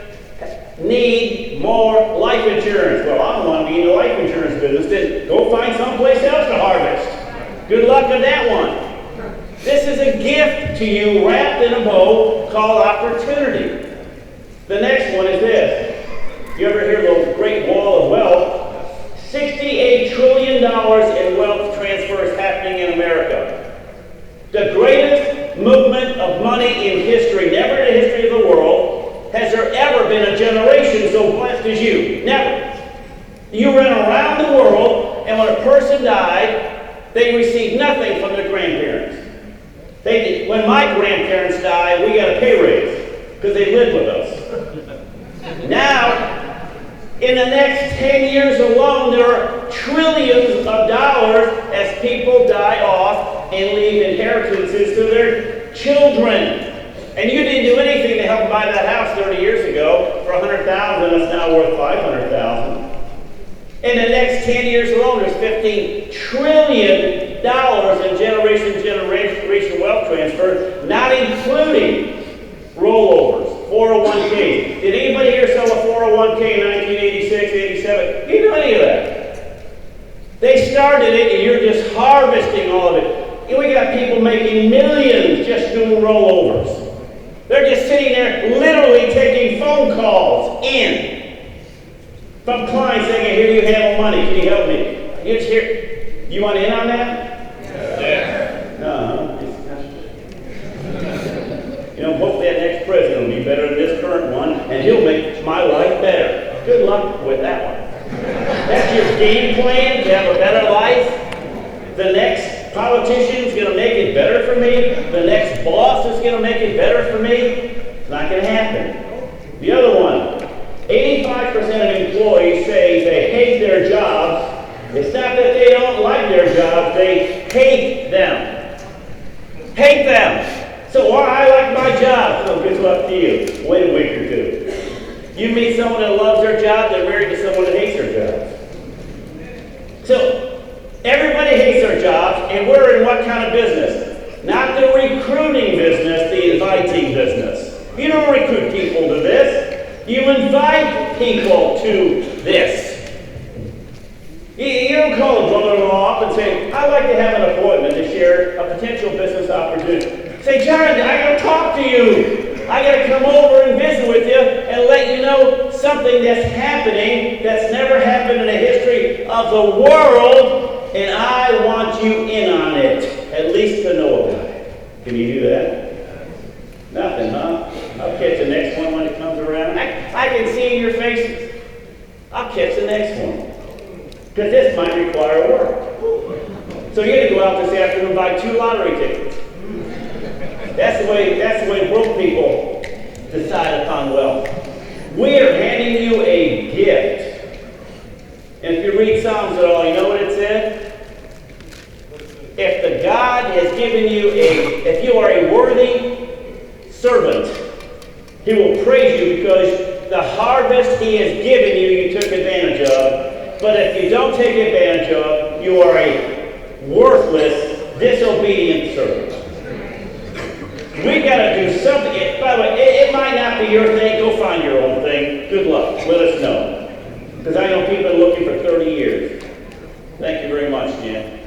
need more life insurance. Well, I don't want to be in the life insurance business. Then go find someplace else to harvest. Good luck with that one. This is a gift to you wrapped in a bow called opportunity. The next one is this. You ever hear the Great Wall of Wealth? $68 trillion in wealth transfers happening in America. The greatest movement of money in history, never in the history of the world, has there ever been a generation so blessed as you. Never. You ran around the world, and when a person died, they received nothing from their grandparents. When my grandparents died, we got a pay raise because they lived with us. Now, in the next 10 years alone, there are trillions of dollars as people die off and leave inheritances to their children. And you didn't do anything to help buy that house 30 years ago for $100,000. It's now worth $500,000. In the next 10 years alone, there's $15 trillion in generation wealth transfer, not including rollovers, 401ks. Did anybody here sell a 401k in 1986, 87? You didn't do any of that. They started it, and you're just harvesting all of it. And we got people making millions just doing rollovers. They're just sitting there literally taking phone calls in from clients saying, I hear you handle money. Can you help me? You just hear, you want in on that? Yeah. No. You know, hopefully that next president will be better than this current one, and he'll make my life better. Good luck with that one. That's your game plan to have a better life. The next politician is going to make it better for me. The next boss is going to make it better for me. It's not going to happen. The other one, 85% of employees say they hate their jobs. It's not that they don't like their jobs, they hate them. Hate them. So I like my job. So good luck to you. Wait a week or two. You meet someone that loves their job, they're married to someone that hates their job. So everybody hates their jobs, and we're in what kind of business? Not the recruiting business, the inviting business. You don't recruit people to this. You invite people to this. You don't call a brother-in-law up and say, I'd like to have an appointment to share a potential business opportunity. Say, John, I got to talk to you. I got to come over and visit with you and let you know something that's happening that's never happened in the history of the world, and I want you in on it, at least to know about it. Can you do that? Nothing, huh? I'll catch the next one when it comes around. I can see in your faces. I'll catch the next one. Because this might require work. So you're going to go out this afternoon and buy 2 lottery tickets. That's the way broke people decide upon wealth. We are handing you a gift. And if you read Psalms at all, you know what it said? If the God has given you if you are a worthy servant, He will praise you because the harvest He has given you, you took advantage of. But if you don't take advantage of, you are a worthless, disobedient servant. We got to do something. By the way, it might not be your thing. Go find your own thing. Good luck. Let us know. Because I know people are looking for 30 years. Thank you very much, Jim.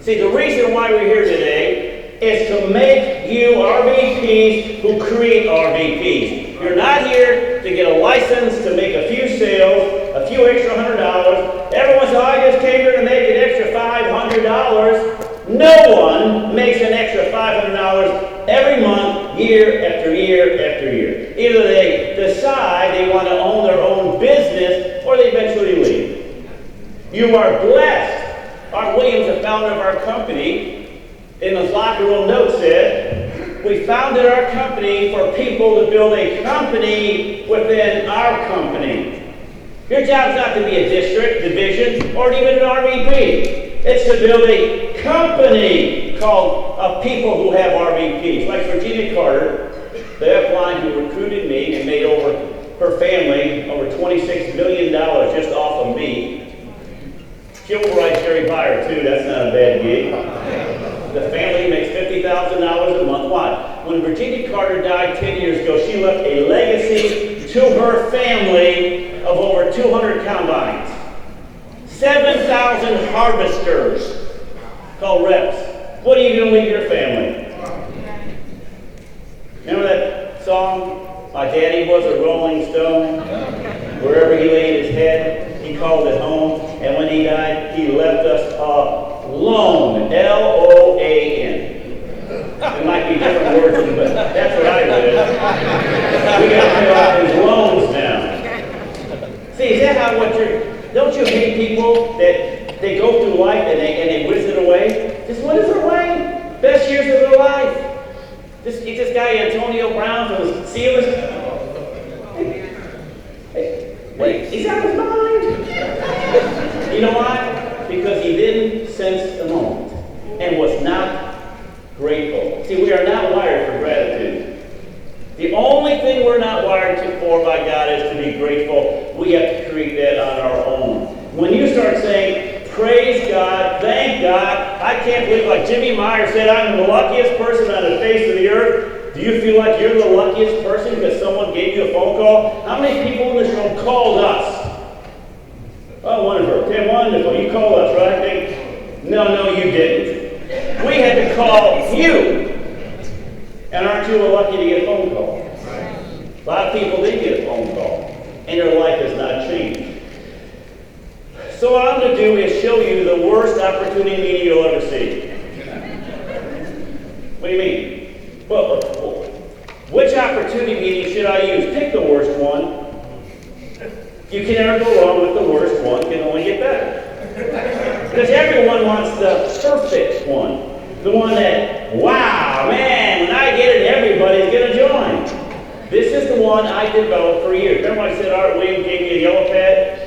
See, the reason why we're here today is to make you RVPs who create RVPs. You're not here to get a license to make a few sales, a few extra $100. Everyone says, I just came here to make an extra $500. No one makes an extra $500 every month on year after year after year. Either they decide they want to own their own business or they eventually leave. You are blessed. Art Williams, the founder of our company, in his locker room note said, "We founded our company for people to build a company within our company." Your job is not to be a district, division, or even an RVP. It's to build a company called of people who have RVPs. Like Virginia Carter, the upline who recruited me and made over her family over $26 million just off of me. She overrides Jerry Byer too, that's not a bad gig. The family makes $50,000 a month. Why? When Virginia Carter died 10 years ago, she left a legacy to her family of over 200 combines, 7,000 harvesters, called reps. What are you going to leave your family? Remember that song, "My Daddy Was a Rolling Stone"? Wherever he laid his head, he called it home. And when he died, he left us alone, L-O-A-N. It might be different words, but that's what I read. We got to pay off his loans now. See, is that how don't you hate people that they go through life and they whiz it away? Just whiz it away. Best years of their life. This guy Antonio Brown from the Steelers. Wait, he's out of his mind. You know why? Because he didn't sense the moment and was not grateful. See, we are not wired for gratitude. The only thing we're not wired for by God is to be grateful. We have to create that on our own. When you start saying, praise God, thank God, I can't believe, like Jimmy Meyer said, I'm the luckiest person on the face of the earth. Do you feel like you're the luckiest person because someone gave you a phone call? How many people in this room called us? Oh, wonderful. Tim, wonderful. You called us, right? No, you didn't. We had to call you. And aren't you lucky to get a phone call? A lot of people did get a phone call, and their life has not changed. So what I'm going to do is show you the worst opportunity meeting you'll ever see. What do you mean? Well, which opportunity meeting should I use? Pick the worst one. You can never go wrong with the worst one. You can only get better. Because everyone wants the perfect one. The one that, wow, man, when I get it, everybody's going to join. This is the one I developed for years. Remember I said Art Williams gave me a yellow pad?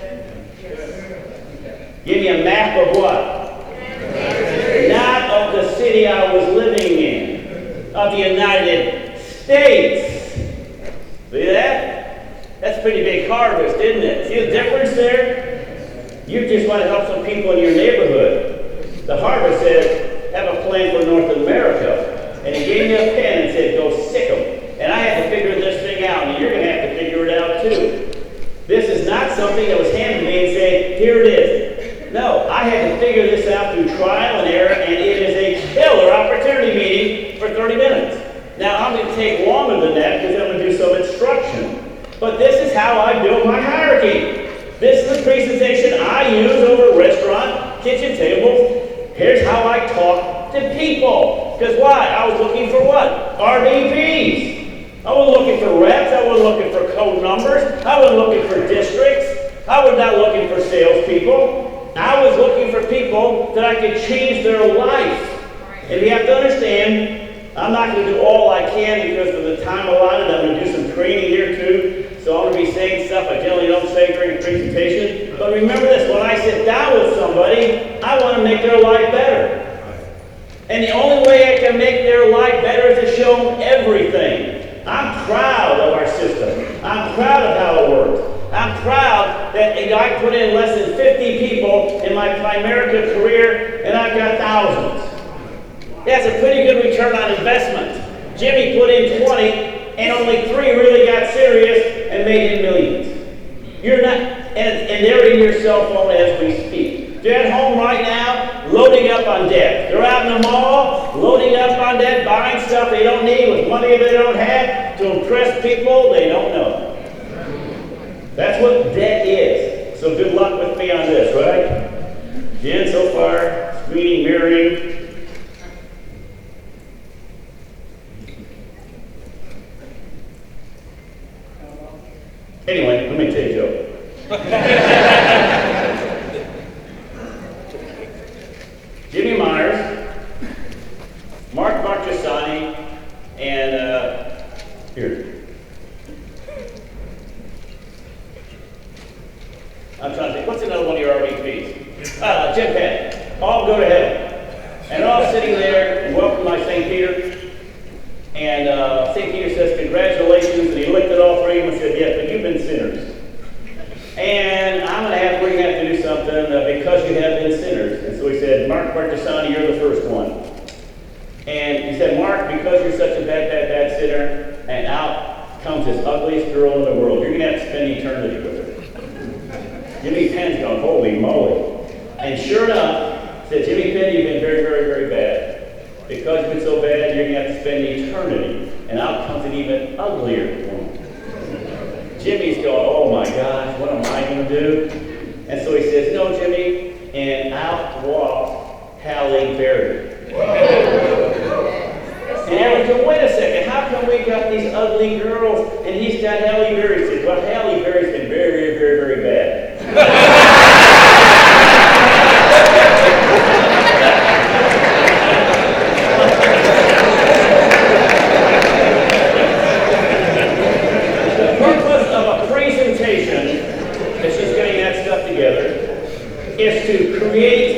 Give me a map of what? Not of the city I was living in, of the United States. See that? That's a pretty big harvest, isn't it? See the difference there? You just want to help some people in your neighborhood. The harvest says, have a plan for North America. And he gave me a pen and said, go sick them. And I had to figure this thing out, and you're going to have to figure it out too. This is not something that was handed to me and say, here it is. No, I had to figure this out through trial and error, and it is a killer opportunity meeting for 30 minutes. Now, I'm going to take longer than that because I'm going to do some instruction. But this is how I build my hierarchy. This is the presentation I use over restaurant, kitchen tables. Here's how I talk to people. Because why? I was looking for what? RVPs. I wasn't looking for reps. I wasn't looking for code numbers. I wasn't looking for districts. I was not looking for salespeople. I was looking for people that I could change their life. And you have to understand, I'm not going to do all I can because of the time allotted. I'm going to do some training here too. So I'm going to be saying stuff I generally don't say during a presentation. But remember this, when I sit down with somebody, I want to make their life better. And the only way I can make their life better is to show them everything. I'm proud of our system. I'm proud of how it works. I'm proud that I put in less than 50 people in my Primerica career, and I've got thousands. That's a pretty good return on investment. Jimmy put in 20, and only 3 really got serious and made him millions. You're not, and they're in your cell phone as we speak. They're at home right now, loading up on debt. They're out in the mall, loading up on debt, buying stuff they don't need with money they don't have to impress people they don't know. That's what debt is. So good luck with me on this, right? Jen, so far, screening, mirroring. what's another one of your RVPs? Jim Penn. All go to heaven. And they're all sitting there and welcome my St. Peter. And St. Peter says, congratulations. And he looked at all three of them and said, yes, but you've been sinners. And we're going to have to do something because you have been sinners. And so he said, Mark Martesani, you're the first one. And he said, Mark, because you're such a bad sinner, and out comes this ugliest girl in the world, you're going to have to spend eternity with her. Jimmy Penn's going, holy moly. And sure enough, said, Jimmy Penn, you've been very, very, very bad. Because you've been so bad, you're going to have to spend eternity. And out comes an even uglier woman. Jimmy's going, oh my gosh, what am I going to do? And so he says, no, Jimmy. And out walks Halle Berry. And Halle goes, wait a second, how come we got these ugly girls and he's got Halle Berry? He says, well, Halle Berry's been very, very, very, very bad. Is to create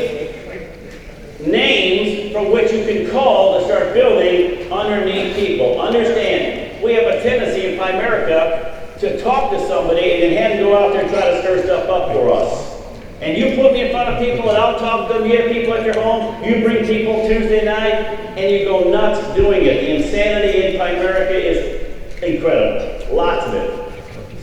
names from which you can call to start building underneath people. Understand, we have a tendency in America to talk to somebody and then have them go out there and try to stir stuff up for us. And you put me in front of people and I'll talk to them. You have people at your home, you bring people Tuesday night, and you go nuts doing it. The insanity in America is incredible. Lots of it.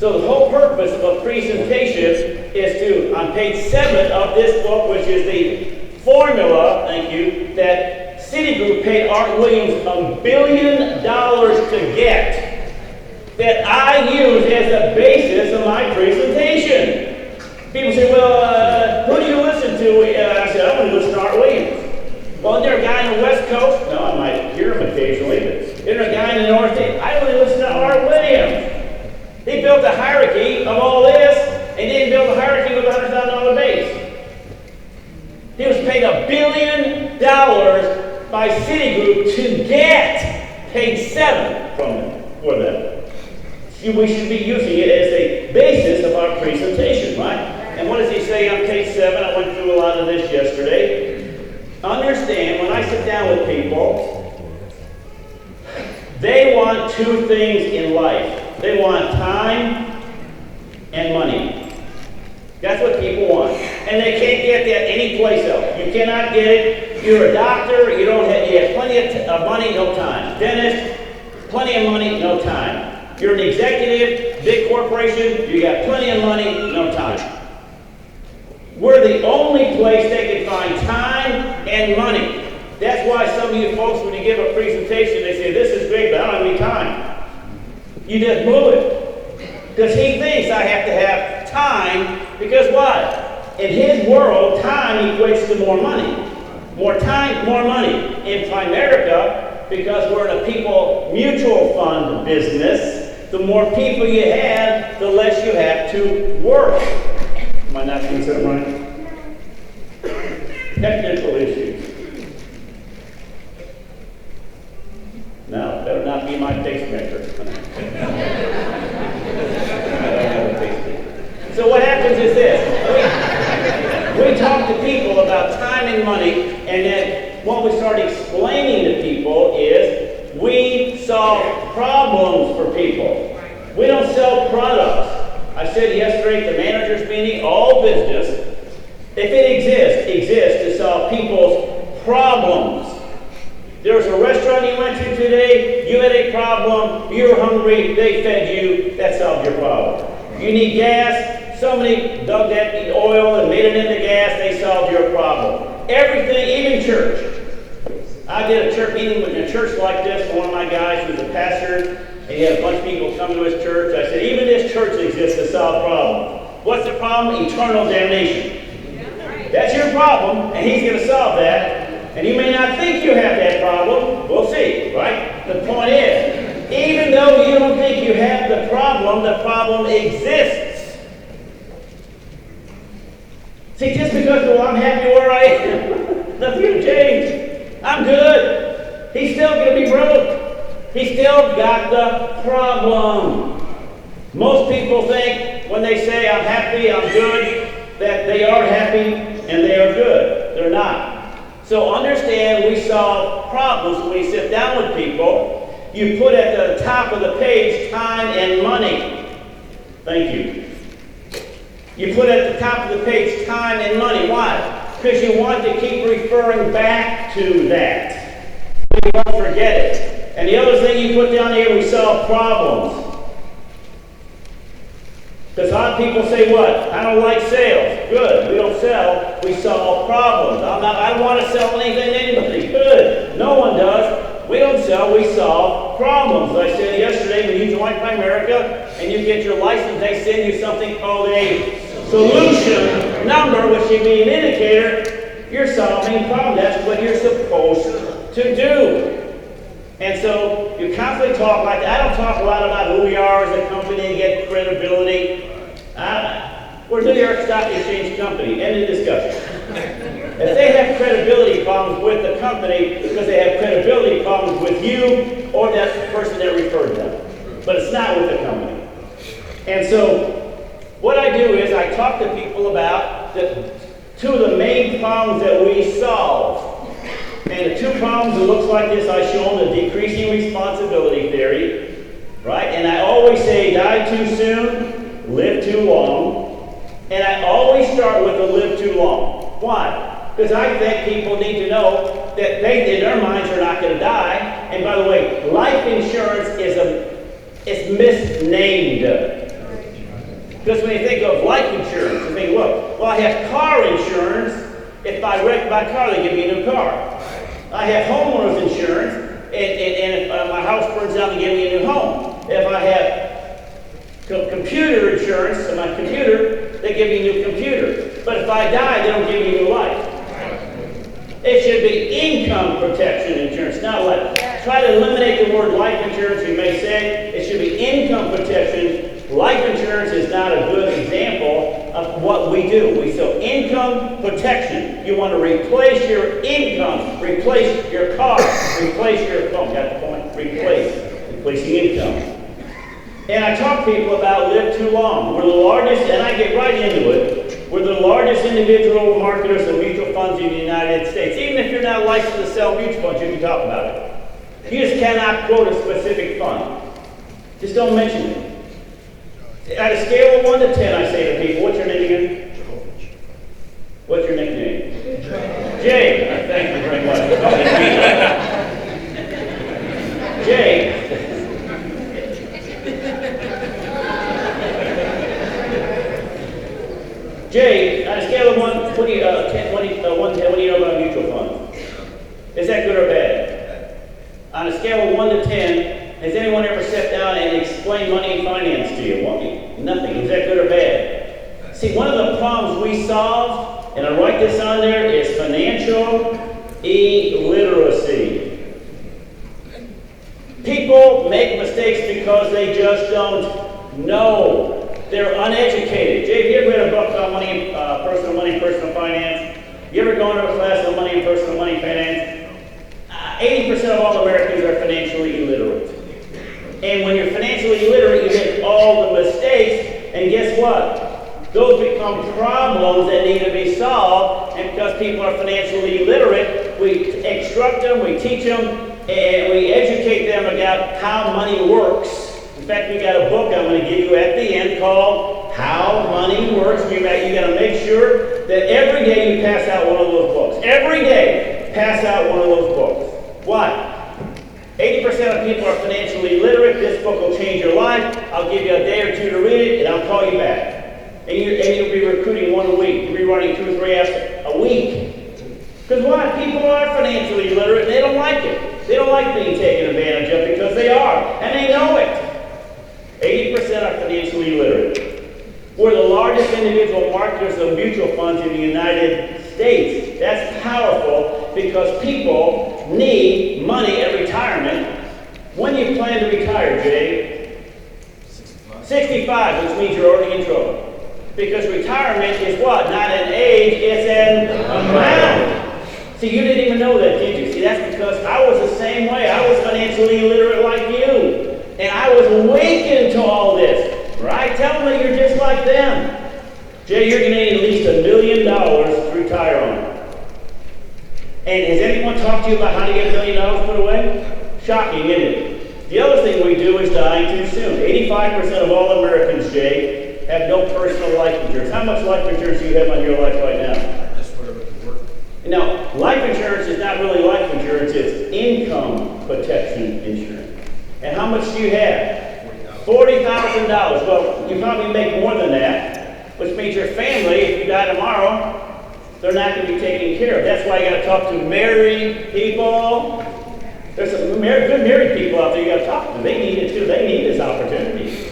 So the whole purpose of a presentation is to, on page 7 of this book, which is the formula, thank you, that Citigroup paid Art Williams $1 billion to get, that I use as the basis of my presentation. People say, well, who do you listen to? I said, I'm going to listen to Art Williams. Well, isn't there a guy in the West Coast? No, I might hear him occasionally, but isn't there a guy in the Northeast? I only listen to Art Williams. He built a hierarchy of all this, and he didn't build a hierarchy with a $100,000 base. He was paid $1 billion by Citigroup to get page 7 from them, for them. We should be using it as a basis of our presentation, right? And what does he say on page 7? I went through a lot of this yesterday. Understand, when I sit down with people, they want two things in life. They want time and money. That's what people want. And they can't get that anyplace else. You cannot get it. You're a doctor, you have plenty of money, no time. Dentist, plenty of money, no time. You're an executive, big corporation, you got plenty of money, no time. We're the only place they can find time and money. That's why some of you folks, when you give a presentation, they say, this is great, but I don't have any time. You just move it. Because he thinks I have to have time, because what? In his world, time equates to more money. More time, more money. In America, because we're in a people mutual fund business, the more people you have, the less you have to work. Am I not doing something right? Technical issues. No, better not be my pacemaker. So what happens is this. We talk to people about time and money, and then what we start explaining to people is we solve problems for people. We don't sell products. I said yesterday at the manager's meeting, all business, if it exists to solve people's problems. There was a restaurant you went to today, you had a problem, you were hungry, they fed you, that solved your problem. You need gas, somebody dug that oil and made it into gas, they solved your problem. Everything, even church. I did a church meeting with a church like this for one of my guys who's a pastor, and he had a bunch of people come to his church. I said, even this church exists to solve problems. What's the problem? Eternal damnation. That's your problem, and he's going to solve that. And you may not think you have that problem. We'll see, right? The point is, even though you don't think you have the problem exists. See, just because, well, I'm happy where I am, nothing will change. I'm good. He's still going to be broke. He's still got the problem. Most people think when they say, I'm happy, I'm good, that So understand, we solve problems when we sit down with people. You put at the top of the page time and money. Thank you. You put at the top of the page time and money. Why? Because you want to keep referring back to that. You won't forget it. And the other thing you put down here, we solve problems. Because a lot of people say what? I don't like sales. Good. We don't sell. We solve problems. I don't want to sell anything to anybody. Good. No one does. We don't sell. We solve problems. I said yesterday, when you join Primerica and you get your license, they send you something called a solution number, which should be an indicator you're solving a problem. That's what you're supposed to do. And so you constantly talk like that. I don't talk a lot about who we are as a company and get credibility. We're a New York Stock Exchange company. End of discussion. If they have credibility problems with the company because they have credibility problems with you or that person that referred them. But it's not with the company. And so what I do is I talk to people about two of the main problems that we solve. And the two problems that looks like this, I show them the decreasing responsibility theory, right? And I always say, die too soon, live too long. And I always start with the live too long. Why? Because I think people need to know that they, in their minds, are not going to die. And by the way, life insurance is misnamed. Because when you think of life insurance, you think, look, well, I have car insurance. If I wreck my car, they give me a new car. I have homeowners insurance, and if my house burns down, they give me a new home. If I have computer insurance on my computer, they give me a new computer. But if I die, they don't give me a new life. It should be income protection insurance, not life. Try to eliminate the word life insurance, you may say. It should be income protection. Life insurance is not a good example of what we do. We sell income protection. You want to replace your income, replace your car, replace your phone. Got the point? Replacing income. And I talk to people about live too long. We're the largest, and I get right into it. We're the largest individual marketers of mutual funds in the United States. Even if you're not licensed to sell mutual funds, you can talk about it. You just cannot quote a specific fund. Just don't mention it. At a scale of 1 to 10, I say to people, what's your name again? What's your nickname? Jay. Thank you very much. Jay. Jay, on a scale of 1 to 10, what do you know about a mutual fund? Is that good or bad? On a scale of 1 to 10, has anyone ever sat down and explained money and finance to you? Nothing. Is that good or bad? See, one of the problems we solve, and I write this on there, is financial illiteracy. People make mistakes because they just don't know. They're uneducated. Jay, have you ever read a book on money, personal finance? You ever gone to a class on money and personal money finance? 80% of all Americans are financially illiterate. And when you're financially illiterate, you make all the mistakes, and guess what? Those become problems that need to be solved, and because people are financially illiterate, we instruct them, we teach them, and we educate them about how money works. In fact, we got a book I'm going to give you at the end called How Money Works. You got to make sure that every day you pass out one of those books. Every day, pass out one of those books. Why? 80% of people are financially literate. This book will change your life. I'll give you a day or two to read it, and I'll call you back. And you'll be recruiting one a week. You'll be running 2 or 3 apps a week. Because why? People are financially illiterate, and they don't like it. They don't like being taken advantage of because they are, and they know it. 80% are financially illiterate. We're the largest individual marketers of mutual funds in the United States. That's powerful because people need money at retirement. When do you plan to retire, Jay? 65, which means you're already in trouble. Because retirement is what? Not an age, it's an amount. See, you didn't even know that, did you? See, that's because I was the same way. I was financially illiterate like you. And I was awakened to all this. Right? Tell me you're just like them. Jay, you're going to need at least $1 million to retire on. And talk to you about how to get $1 million put away? Shocking, isn't it? The other thing we do is dying too soon. 85% of all Americans, Jay, have no personal life insurance. How much life insurance do you have on your life right now? That's where it would work. Now, life insurance is not really life insurance, it's income protection insurance. And how much do you have? $40,000. Well, you probably make more than that, which means your family, if you die tomorrow, they're not going to be taken care of. That's why you got to talk to married people. There's some good married people out there you got to talk to. They need it too. They need this opportunity.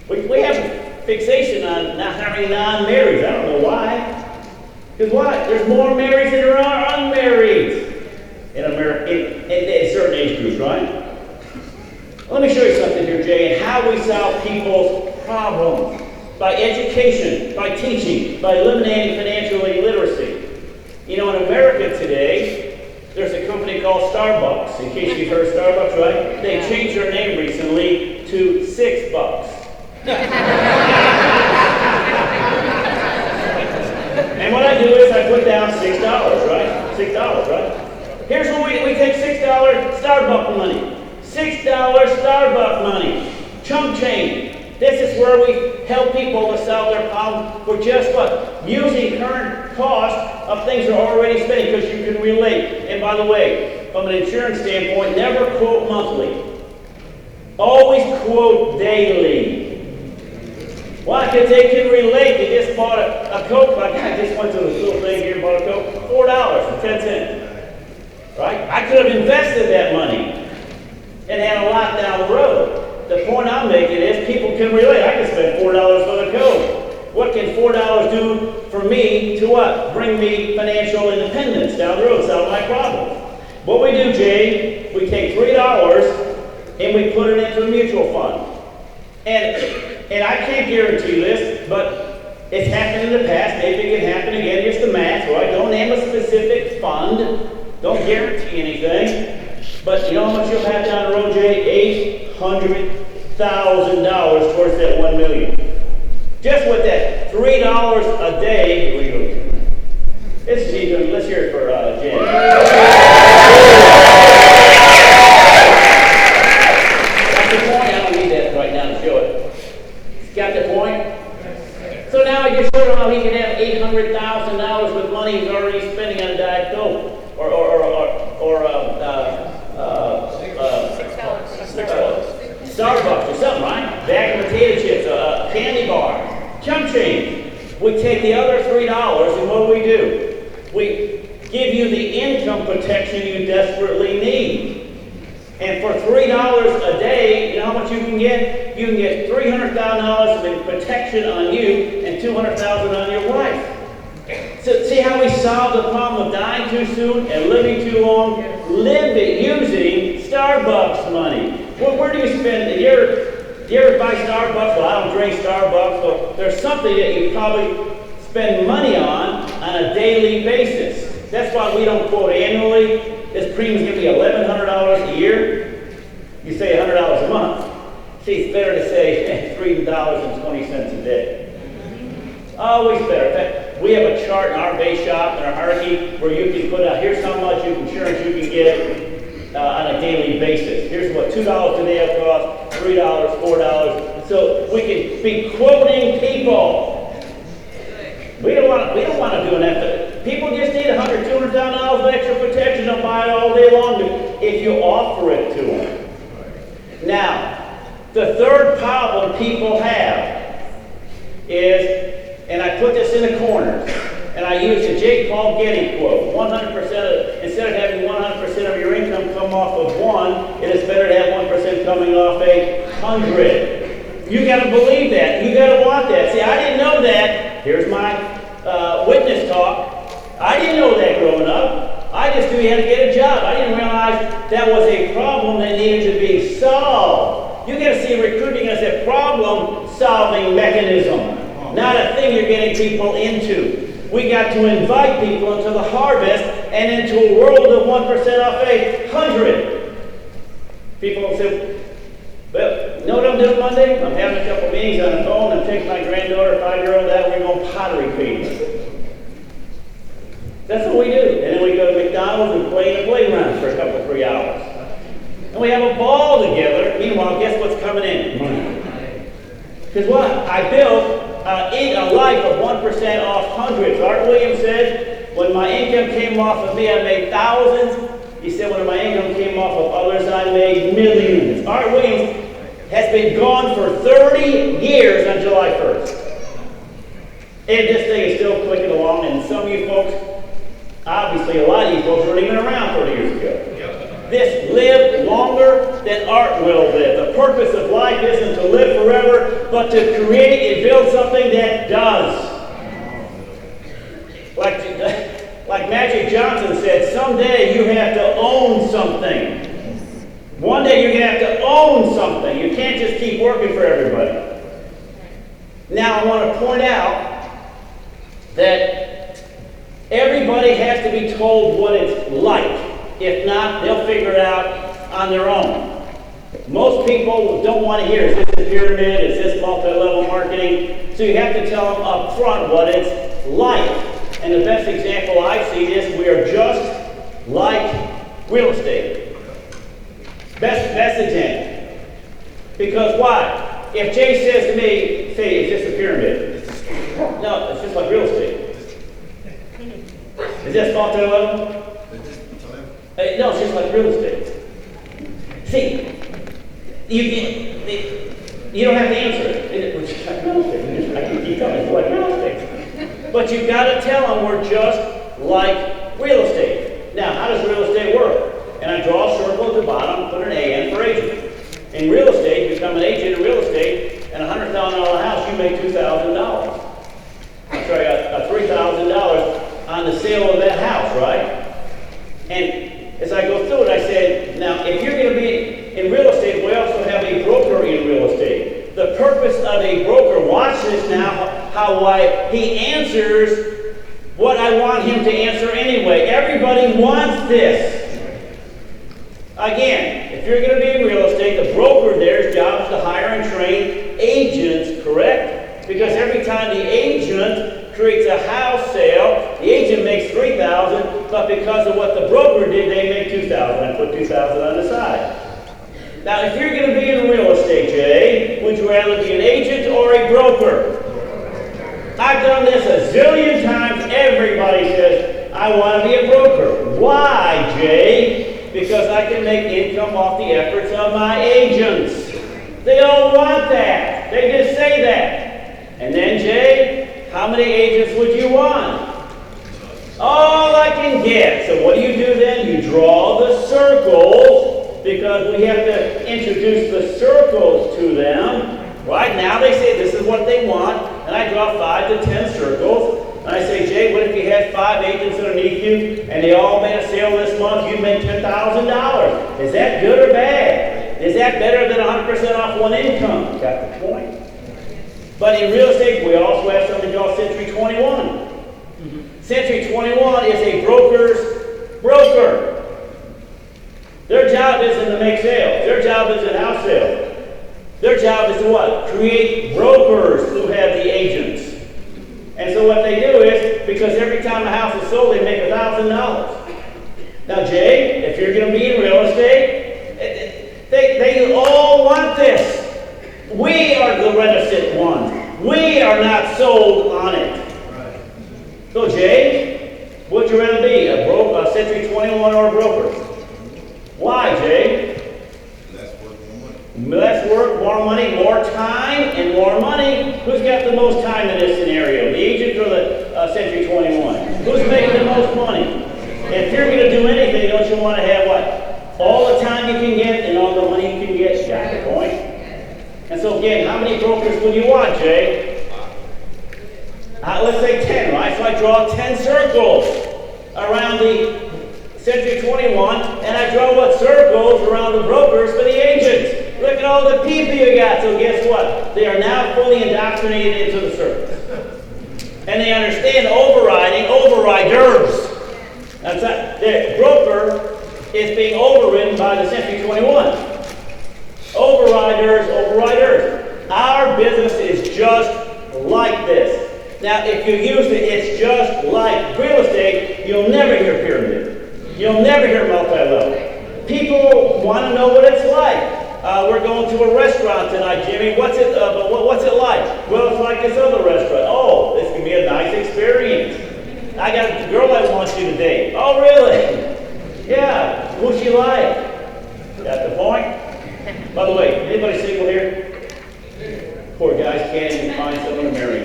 We have a fixation on not having non-marrieds. I don't know why. Because why? There's more marrieds than there are unmarried in America, in certain age groups, right? Let me show you something here, Jay, and how we solve people's problems. By education, by teaching, by eliminating financial illiteracy. You know, in America today, there's a company called Starbucks. In case you've heard of Starbucks, right? They changed their name recently to $6. And what I do is I put down $6, right? $6, right? Here's what we take $6 Starbucks money. $6 Starbucks money. Chump change. This is where we help people to solve their problems. We're just what? Using current cost of things they're already spending because you can relate. And by the way, from an insurance standpoint, never quote monthly. Always quote daily. Why? Because they can relate. They just bought a Coke. Like I just went to this little thing here and bought a Coke. $4.10. Right? I could have invested that money and had a lot down the road. The point I'm making is people can relate. I can spend $4 for the Coke. What can $4 do for me to what? Bring me financial independence down the road, solve my problem. What we do, Jay, we take $3 and we put it into a mutual fund. And I can't guarantee this, but it's happened in the past. Maybe it can happen again. Here's the math, right? Don't name a specific fund. Don't guarantee anything. But you know how much you'll have down the road, Jay? $800,000 towards that $1 million. Just with that $3 a day. Here we go. This is even. Let's hear it for Jen. Got the point? I don't need that right now to show it. Got the point? So now I just showed him how he can have $800,000 with money he's already spending on a Diet Coke or Starbucks or something, right? Bag of potato chips, a candy bar, chump change. We take the other $3 and what do? We give you the income protection you desperately need. And for $3 a day, you know how much you can get? You can get $300,000 in protection on you and $200,000 on your wife. So see how we solve the problem of dying too soon and living too long? Live it using Starbucks money. Well, where do you spend it? You ever buy Starbucks? Well, I don't drink Starbucks. Well, there's something that you probably spend money on a daily basis. That's why we don't quote annually. This premium's going to be $1,100 a year. You say $100 a month. See, it's better to say $3.20 a day. Always better. In fact, we have a chart in our base shop, in our hierarchy, where you can put out, here's how much insurance you can get on a daily basis. Here's what $2 today will cost, $3, $4. So we can be quoting people. We don't want to do an effort. People just need $100,000, $200,000 of extra protection. They'll buy it all day long if you offer it to them. Now, the third problem people have is, and I put this in the corners, and I use the J. Paul Getty quote, 100%, instead of having 100% of your income come off of one, it is better to have 1% coming off 100. You got to believe that. You got to want that. See, I didn't know that. Here's my witness talk. I didn't know that growing up. I just knew you had to get a job. I didn't realize that was a problem that needed to be solved. You got to see recruiting as a problem-solving mechanism, not a thing you're getting people into. We got to invite people into the harvest and into a world of 1% off 100. People say, well, you know what I'm doing Monday? I'm having a couple meetings on the phone. I'm taking my granddaughter, 5-year-old, out. We're going pottery painting. That's what we do. And then we go to McDonald's. McDonald's and play in the playground for a couple, 3 hours. And we have a ball together. Meanwhile, guess what's coming in? Money. Because what? I built a life of 1% off hundreds. Art Williams said, when my income came off of me, I made thousands. He said, when my income came off of others, I made millions. Art Williams has been gone for 30 years on July 1st. And this thing is still clicking along, and some of you folks, obviously a lot of you folks weren't even around 30 years ago. This lived longer than art will live. The purpose of life isn't to live forever, but to create and build something that does. Like Magic Johnson said, someday you have to own something. One day you're going to have to own something. You can't just keep working for everybody. Now I want to point out that everybody has to be told what it's like. If not, they'll figure it out on their own. Most people don't want to hear, is this a pyramid? Is this multi-level marketing? So you have to tell them up front what it's like. And the best example I see is we are just like real estate. Best example. Because why? If Jay says to me, say, is this a pyramid? No, it's just like real estate. Is this multi-level? No, it's just like real estate. See, you don't have to answer it. It's just like real estate. I can keep telling you, it's like real estate. But you've got to tell them we're just like real estate. Now, how does real estate work? And I draw a circle at the bottom, put an A in for agent. In real estate, you become an agent in real estate, and a $100,000 house, you make $2,000. I'm sorry, $3,000 on the sale of that house, right? And as I go through it, I said, now, if you're going to be in real estate, we also have a broker in real estate. The purpose of a broker, watch this now, how he answers what I want him to answer anyway. Everybody wants this. Again, if you're going to be in real estate, the broker there's job is to hire and train agents, correct? Because every time the agent creates a house sale, the agent makes $3,000, but because of what the broker did, they make $2,000. I put $2,000 on the side. Now, if you're going to be in real estate, Jay, would you rather be an agent or a broker? I've done this a zillion times. Everybody says, I want to be a broker. Why, Jay? Because I can make income off the efforts of my agents. They all want that. They just say that. And then, Jay, how many agents would you want? All I can get. So what do you do then? You draw the circles, because we have to introduce the circles to them. Right now they say this is what they want, and I draw 5 to 10 circles. And I say, Jay, what if you had 5 agents underneath you, and they all made a sale this month, you'd make $10,000. Is that good or bad? Is that better than 100% off one income? Got the point. But in real estate, we also have something called Century 21. Century 21 is a broker's broker. Their job isn't to make sales. Their job isn't house sales. Their job is to what? Create brokers who have the agents. And so what they do is, because every time a house is sold, they make $1,000. Now, Jay, if you're going to be in real estate, they all want this. We are the reticent ones. We are not sold on it. So, Jay, would you rather be a Century 21 or a broker? Why, Jay? Less work, more money, more time, and more money. Who's got the most time in this scenario? The agent or the Century 21? Who's making the most money? If you're going to do anything, don't you want to have what? All the time you can get and all the money you can get. Got the point? And so again, how many brokers would you want, Jay? Let's say 10, right? So I draw 10 circles around the Century 21, and I draw what circles around the brokers for the agents. Look at all the people you got. So guess what? They are now fully indoctrinated into the circles. And they understand overriders. That's not, the broker is being overridden by the Century 21. Overriders. Our business is just like this. Now, if you use it, it's just like real estate, you'll never hear pyramid. You'll Jimmy, what's it like? Well, it's like this other restaurant. Oh, this can be a nice experience. I got a girl I want you to date. Oh, really? Yeah. Who's she like? Got the point? By the way, anybody single here? Poor guys can't even find someone to marry.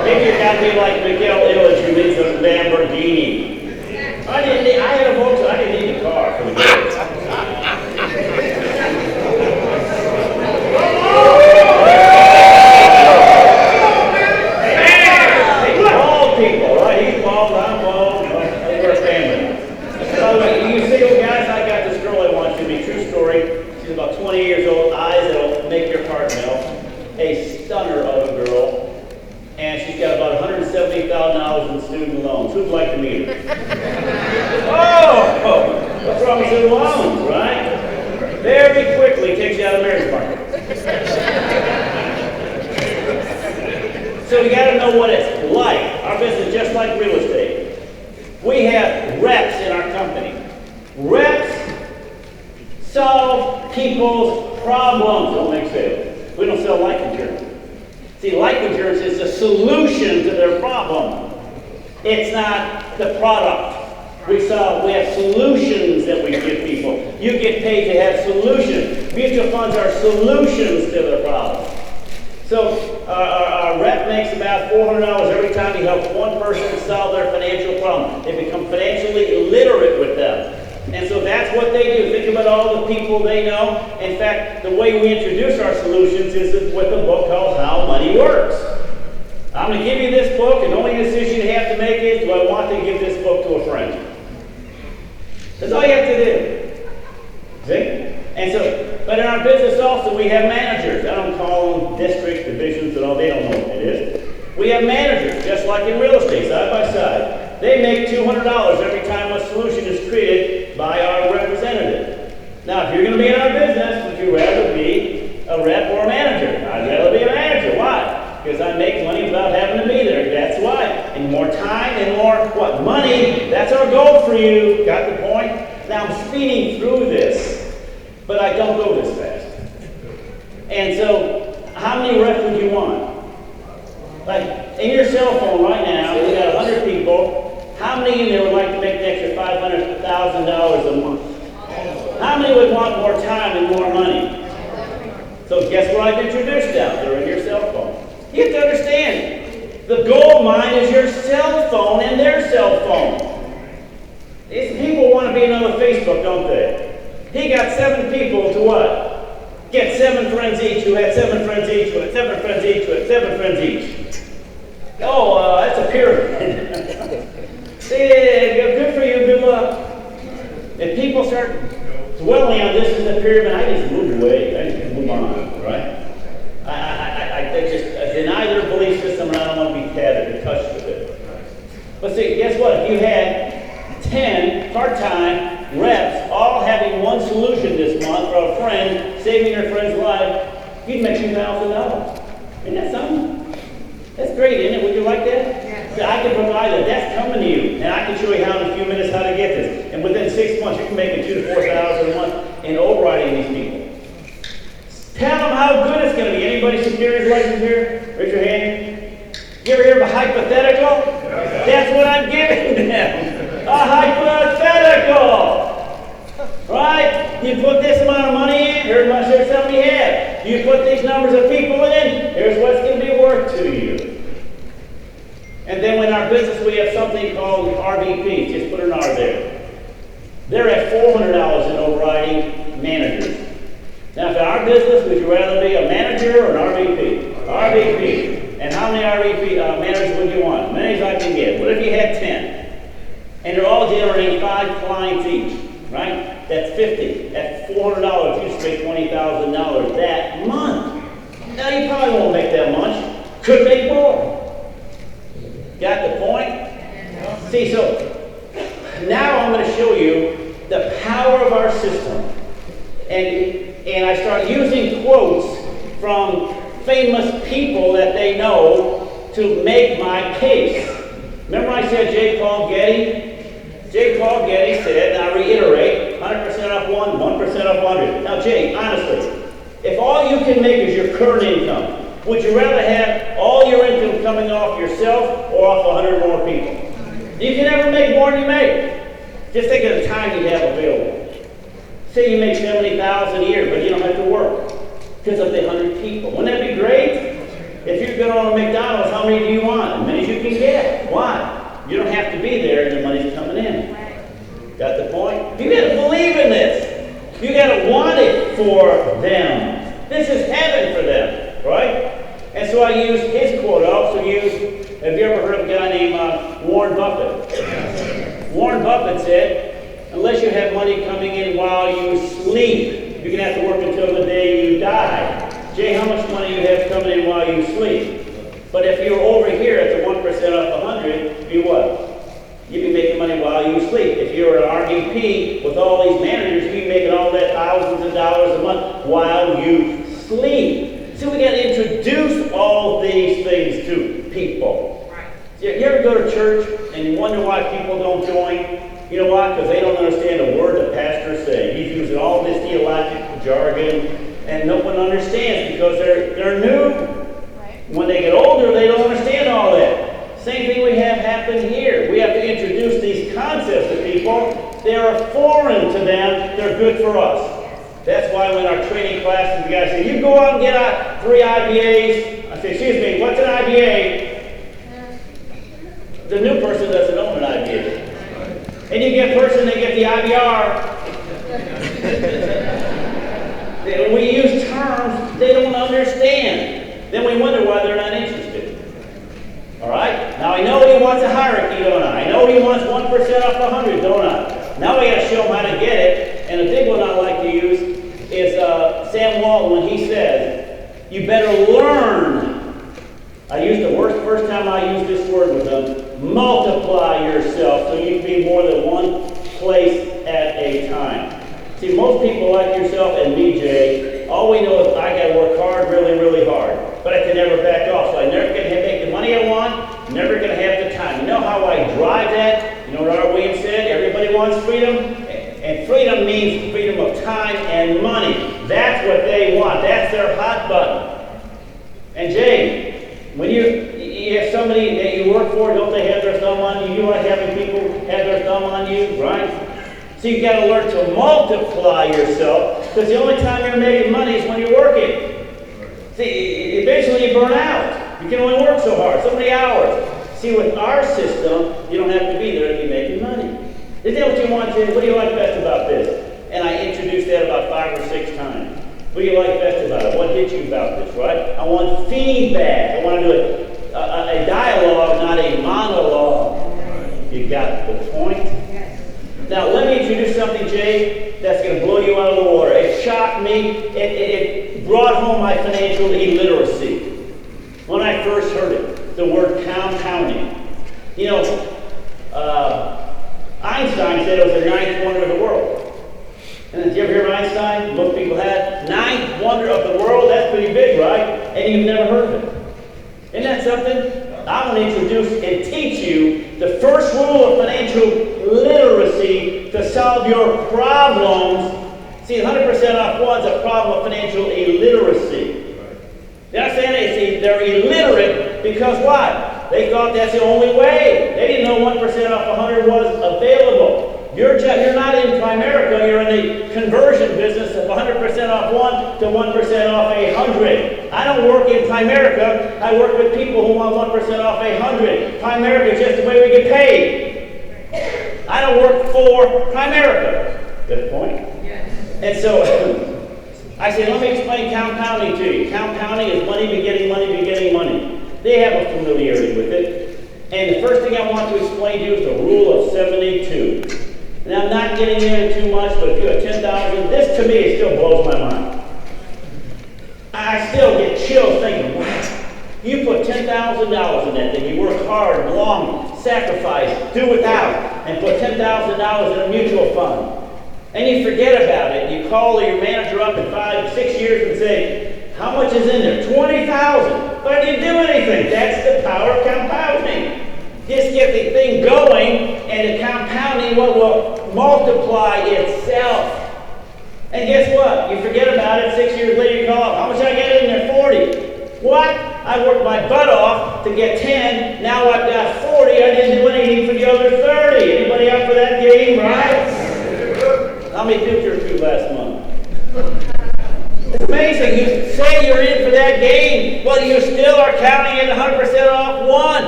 Maybe you got to be like Miguel Illich who needs a Lamborghini. I had a Volkswagen. I didn't need a car for the girls. People, right? He's bald, I'm bald, we're a family. By the way, you single guys, I got this girl I want you to meet. True story. She's about 20 years old, eyes that'll make your heart melt. A stunner of a girl. And she's got about $170,000 in student loans. Who'd like to meet her? Oh! What's wrong with student loans, right? Very quickly takes you out of the marriage market. So we got to know what it's like. Our business is just like real estate. We have reps in our company. Reps solve people's problems. Don't make sales. We don't sell life insurance. See, life insurance is the solution to their problem. It's not the product. We have solutions that we give people. You get paid to have solutions. Mutual funds are solutions to their problems. So our rep makes about $400 every time he helps one person solve their financial problem. They become financially literate with them. And so that's what they do. Think about all the people they know. In fact, the way we introduce our solutions is with a book called How Money Works. I'm going to give you this book, and the only decision you have to make is, do I want to give this book to a friend? That's all you have to do. See? And so, but in our business also, we have managers. I don't call them districts, divisions, and all. They don't know what it is. We have managers, just like in real estate, side by side. They make $200 every time a solution is created by our representative. Now, if you're going to be in our business, would you rather be a rep or a manager? I'd rather be a manager. Why? Because I make money without having to be there. That's why. And more time and more, what? Money. That's our goal for you. Got the point? Now, I'm speeding through this. But I don't go this fast. And so, how many reps would you want? Like, in your cell phone right now, you got 100 people. How many in there would like to make the extra $500,000 a month? How many would want more time and more money? So guess what I've introduced now? They're in your cell phone. You have to understand, the gold mine is your cell phone and their cell phone. These people want to be another Facebook, don't they? He got 7 people to what? Get 7 friends each, who had 7 friends each, who had 7 friends each, who had 7 friends each. Oh, that's a pyramid. See, good for you, good luck. If people start dwelling on this as a pyramid, I just move away. I just move on, right? I just deny their belief system, and I don't want to be tethered or touched with it. But see, guess what? If you had 10 part-time reps all having one solution this month for a friend, saving their friend's life, you'd make $2,000. Isn't that something? That's great, isn't it? Would you like that? Yes. So I can provide that. That's coming to you. And I can show you how in a few minutes how to get this. And within 6 months, you can make $2,000 to $4,000 a month in overriding these people. Tell them how good it's going to be. Anybody superior's license here? Raise your hand. You ever hear of a hypothetical? That's what I'm giving them. A hypothetical. Right? You put this amount of money in, here's how much somebody had. You put these numbers of people in, here's what's going to be worth to you. And then in our business, we have something called RVP. Just put an R there. They're at $400 in overriding managers. Now, for our business, would you rather be a manager or an RVP? RVP. And how many RVP managers would you want? As many as I can get. What if you had 10? And they're all generating 5 clients each, right? That's 50. That's $400. You just make $20,000 that month. Now, you probably won't make that much. Could make more. Got the point? See, so now I'm going to show you the power of our system. And I start using quotes from famous people that they know to make my case. Remember I said J. Paul Getty? J. Paul Getty said, and I reiterate, 100% off one, 1% off 100. Now, Jay, honestly, if all you can make is your current income, would you rather have all your income coming off yourself or off 100 more people? You can never make more than you make. Just think of the time you have available. Say you make $70,000 a year, but you don't have to work because of the 100 people. Wouldn't that be great? If you're going on a McDonald's, how many do you want? As many as you can get. Why? You don't have to be there and the money's coming in. Got the point? You got to believe in this. You got to want it for them. This is heaven for them, right? And so I use his quote. I also use, have you ever heard of a guy named Warren Buffett? Warren Buffett said, unless you have money coming in while you sleep, you're going to have to work until the day you die. Jay, how much money you have coming in while you sleep? But if you're over here at the 1% off 100, you what? You'd be making money while you sleep. If you're an RVP with all these managers, you'd be making all that thousands of dollars a month while you sleep. So we got to introduce all these things to people. Right. You ever go to church and you wonder why people don't join? You know why? Because they don't understand a word the pastor's saying. He's using all this theological jargon, and no one understands because they're new. Right. When they get older, they don't understand all that. Same thing we have happen here. We have to introduce these concepts to people. They are foreign to them. They're good for us. That's why when our training classes, the guy says, you go out and get 3 IBAs. I say, excuse me, what's an IBA? The new person doesn't own an IBA. And you get a person, they get the IBR. When we use terms they don't understand, then we wonder why they're not interested. All right? Now I know he wants a hierarchy, don't I? I know he wants 1% off 100, don't I? Now we got to show him how to get it. And a big one I like to use is Sam Walton when he says, you better learn. I used the first time I used this word with him, multiply yourself so you can be more than one place at a time. See, most people like yourself and me, Jay, all we know is I got to work hard, really, really hard. But I can never back off, so I'm never going to make the money I want, never going to have the time. You know how I drive that? You know what R. Williams said? Everybody wants freedom. And freedom means freedom of time and money. That's what they want. That's their hot button. And Jay, when you have somebody that you work for, don't they have their thumb on you? You like having people have their thumb on you, right? So you've got to learn to multiply yourself, because the only time you're making money is when you're working. See, eventually you burn out. You can only work so hard, so many hours. See, with our system, you don't have to be there to be making money. Isn't that what you want, Jay? What do you like best about this? And I introduced that about 5 or 6 times. What do you like best about it? What hits you about this, right? I want feedback. I want to do a dialogue, not a monologue. You got the point? Now, let me introduce something, Jay, that's going to blow you out of the water. It shocked me. It brought home my financial illiteracy. When I first heard it, the word compounding. You know, Einstein said it was the 9th wonder of the world. And did you ever hear of Einstein? Most people had. 9th wonder of the world? That's pretty big, right? And you've never heard of it. Isn't that something? I want to introduce and teach you the first rule of financial literacy to solve your problems. See, 100% off one's a problem of financial illiteracy. You understand? They're illiterate because what? They thought that's the only way. They didn't know 1% off 100 was available. You're not in Primerica, you're in the conversion business of 100% off 1 to 1% off 100. I don't work in Primerica, I work with people who want 1% off 100. Primerica is just the way we get paid. I don't work for Primerica. Good point. Yes. And so, I said, let me explain compounding to you. Compounding is money begetting money begetting money. They have a familiarity with it. And the first thing I want to explain to you is the rule of 72. And I'm not getting into too much, but if you have 10,000, this to me it still blows my mind. I still get chills thinking, wow, you put $10,000 in that thing, you work hard, long, sacrifice, do without, and put $10,000 in a mutual fund. And you forget about it. You call your manager up in 5, 6 years and say, how much is in there? $20,000. But I didn't do anything. That's the power of compounding. Just get the thing going, and the compounding will multiply itself. And guess what? You forget about it, 6 years later you call up. How much did I get in there? 40. What? I worked my butt off to get 10. Now I've got 40. I didn't do anything for the other 30. Anybody up for that game, right? How many pictures threw last month? It's amazing. You say you're in for that game, but you still are counting it 100% off one.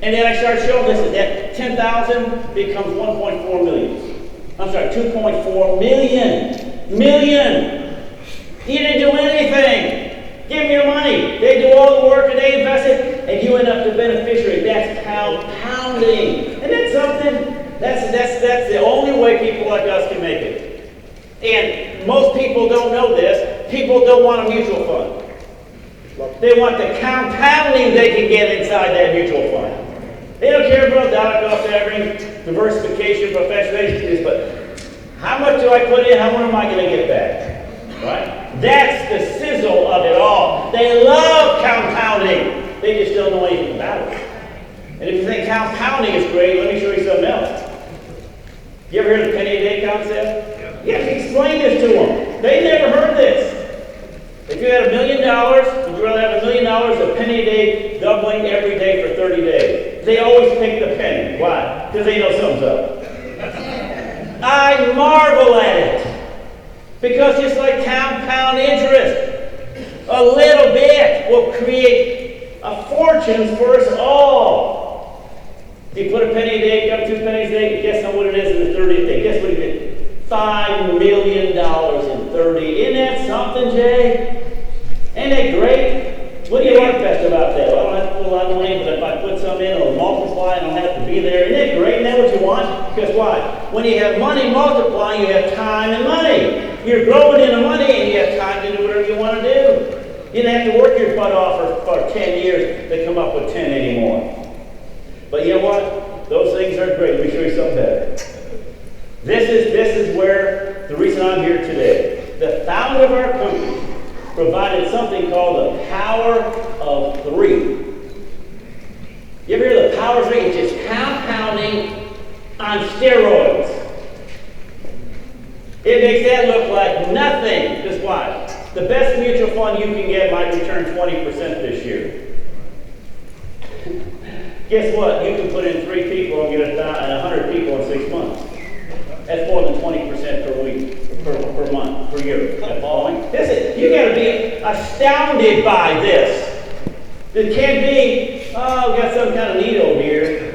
And then I start showing this, that 10,000 becomes 1.4 million. I'm sorry, 2.4 million. You didn't do anything. Give them your money. They do all the work and they invest it, and you end up the beneficiary. That's compounding. And that's something, that's the only way people like us can make it. And most people don't know this. People don't want a mutual fund. They want the compounding they can get inside that mutual fund. They don't care about dollar cost averaging, diversification, professionalization, but how much do I put in? How much am I going to get back? Right? That's the sizzle of it all. They love compounding. They just don't know anything about it. And if you think compounding is great, let me show you something else. You ever heard of the penny a day concept? You have to explain this to them. They never heard this. If you had $1 million, would you rather have $1 million or a penny a day doubling every day for 30 days? They always pick the penny. Why? Because they know something's up. I marvel at it. Because just like compound interest, a little bit will create a fortune for us all. If you put a penny a day, got 2 pennies a day, guess what it is in the 30th day? Guess what he did? $5 million in 30. Isn't that something, Jay? Ain't that great? What do you like best about that? Well, I don't have to put a lot of money, but if I put some in, it'll multiply, and I don't have to be there. Isn't that great? Isn't that what you want? Because why? When you have money multiplying, you have time and money. You're growing into money, and you have time to do whatever you want to do. You don't have to work your butt off for 10 years to come up with 10 anymore. But you know what? Those things are great. Let me show you something better. This is where the reason I'm here today. The founder of our company provided something called the power of 3. You ever hear the power of 3? It's just compounding on steroids. It makes that look like nothing. Because why? The best mutual fund you can get might return 20% this year. Guess what? You can put in 3 people and get 100 people in 6 months. That's more than 20% per week, per month, per year. Listen, you got to be astounded by this. It can't be, oh, we got some kind of needle here.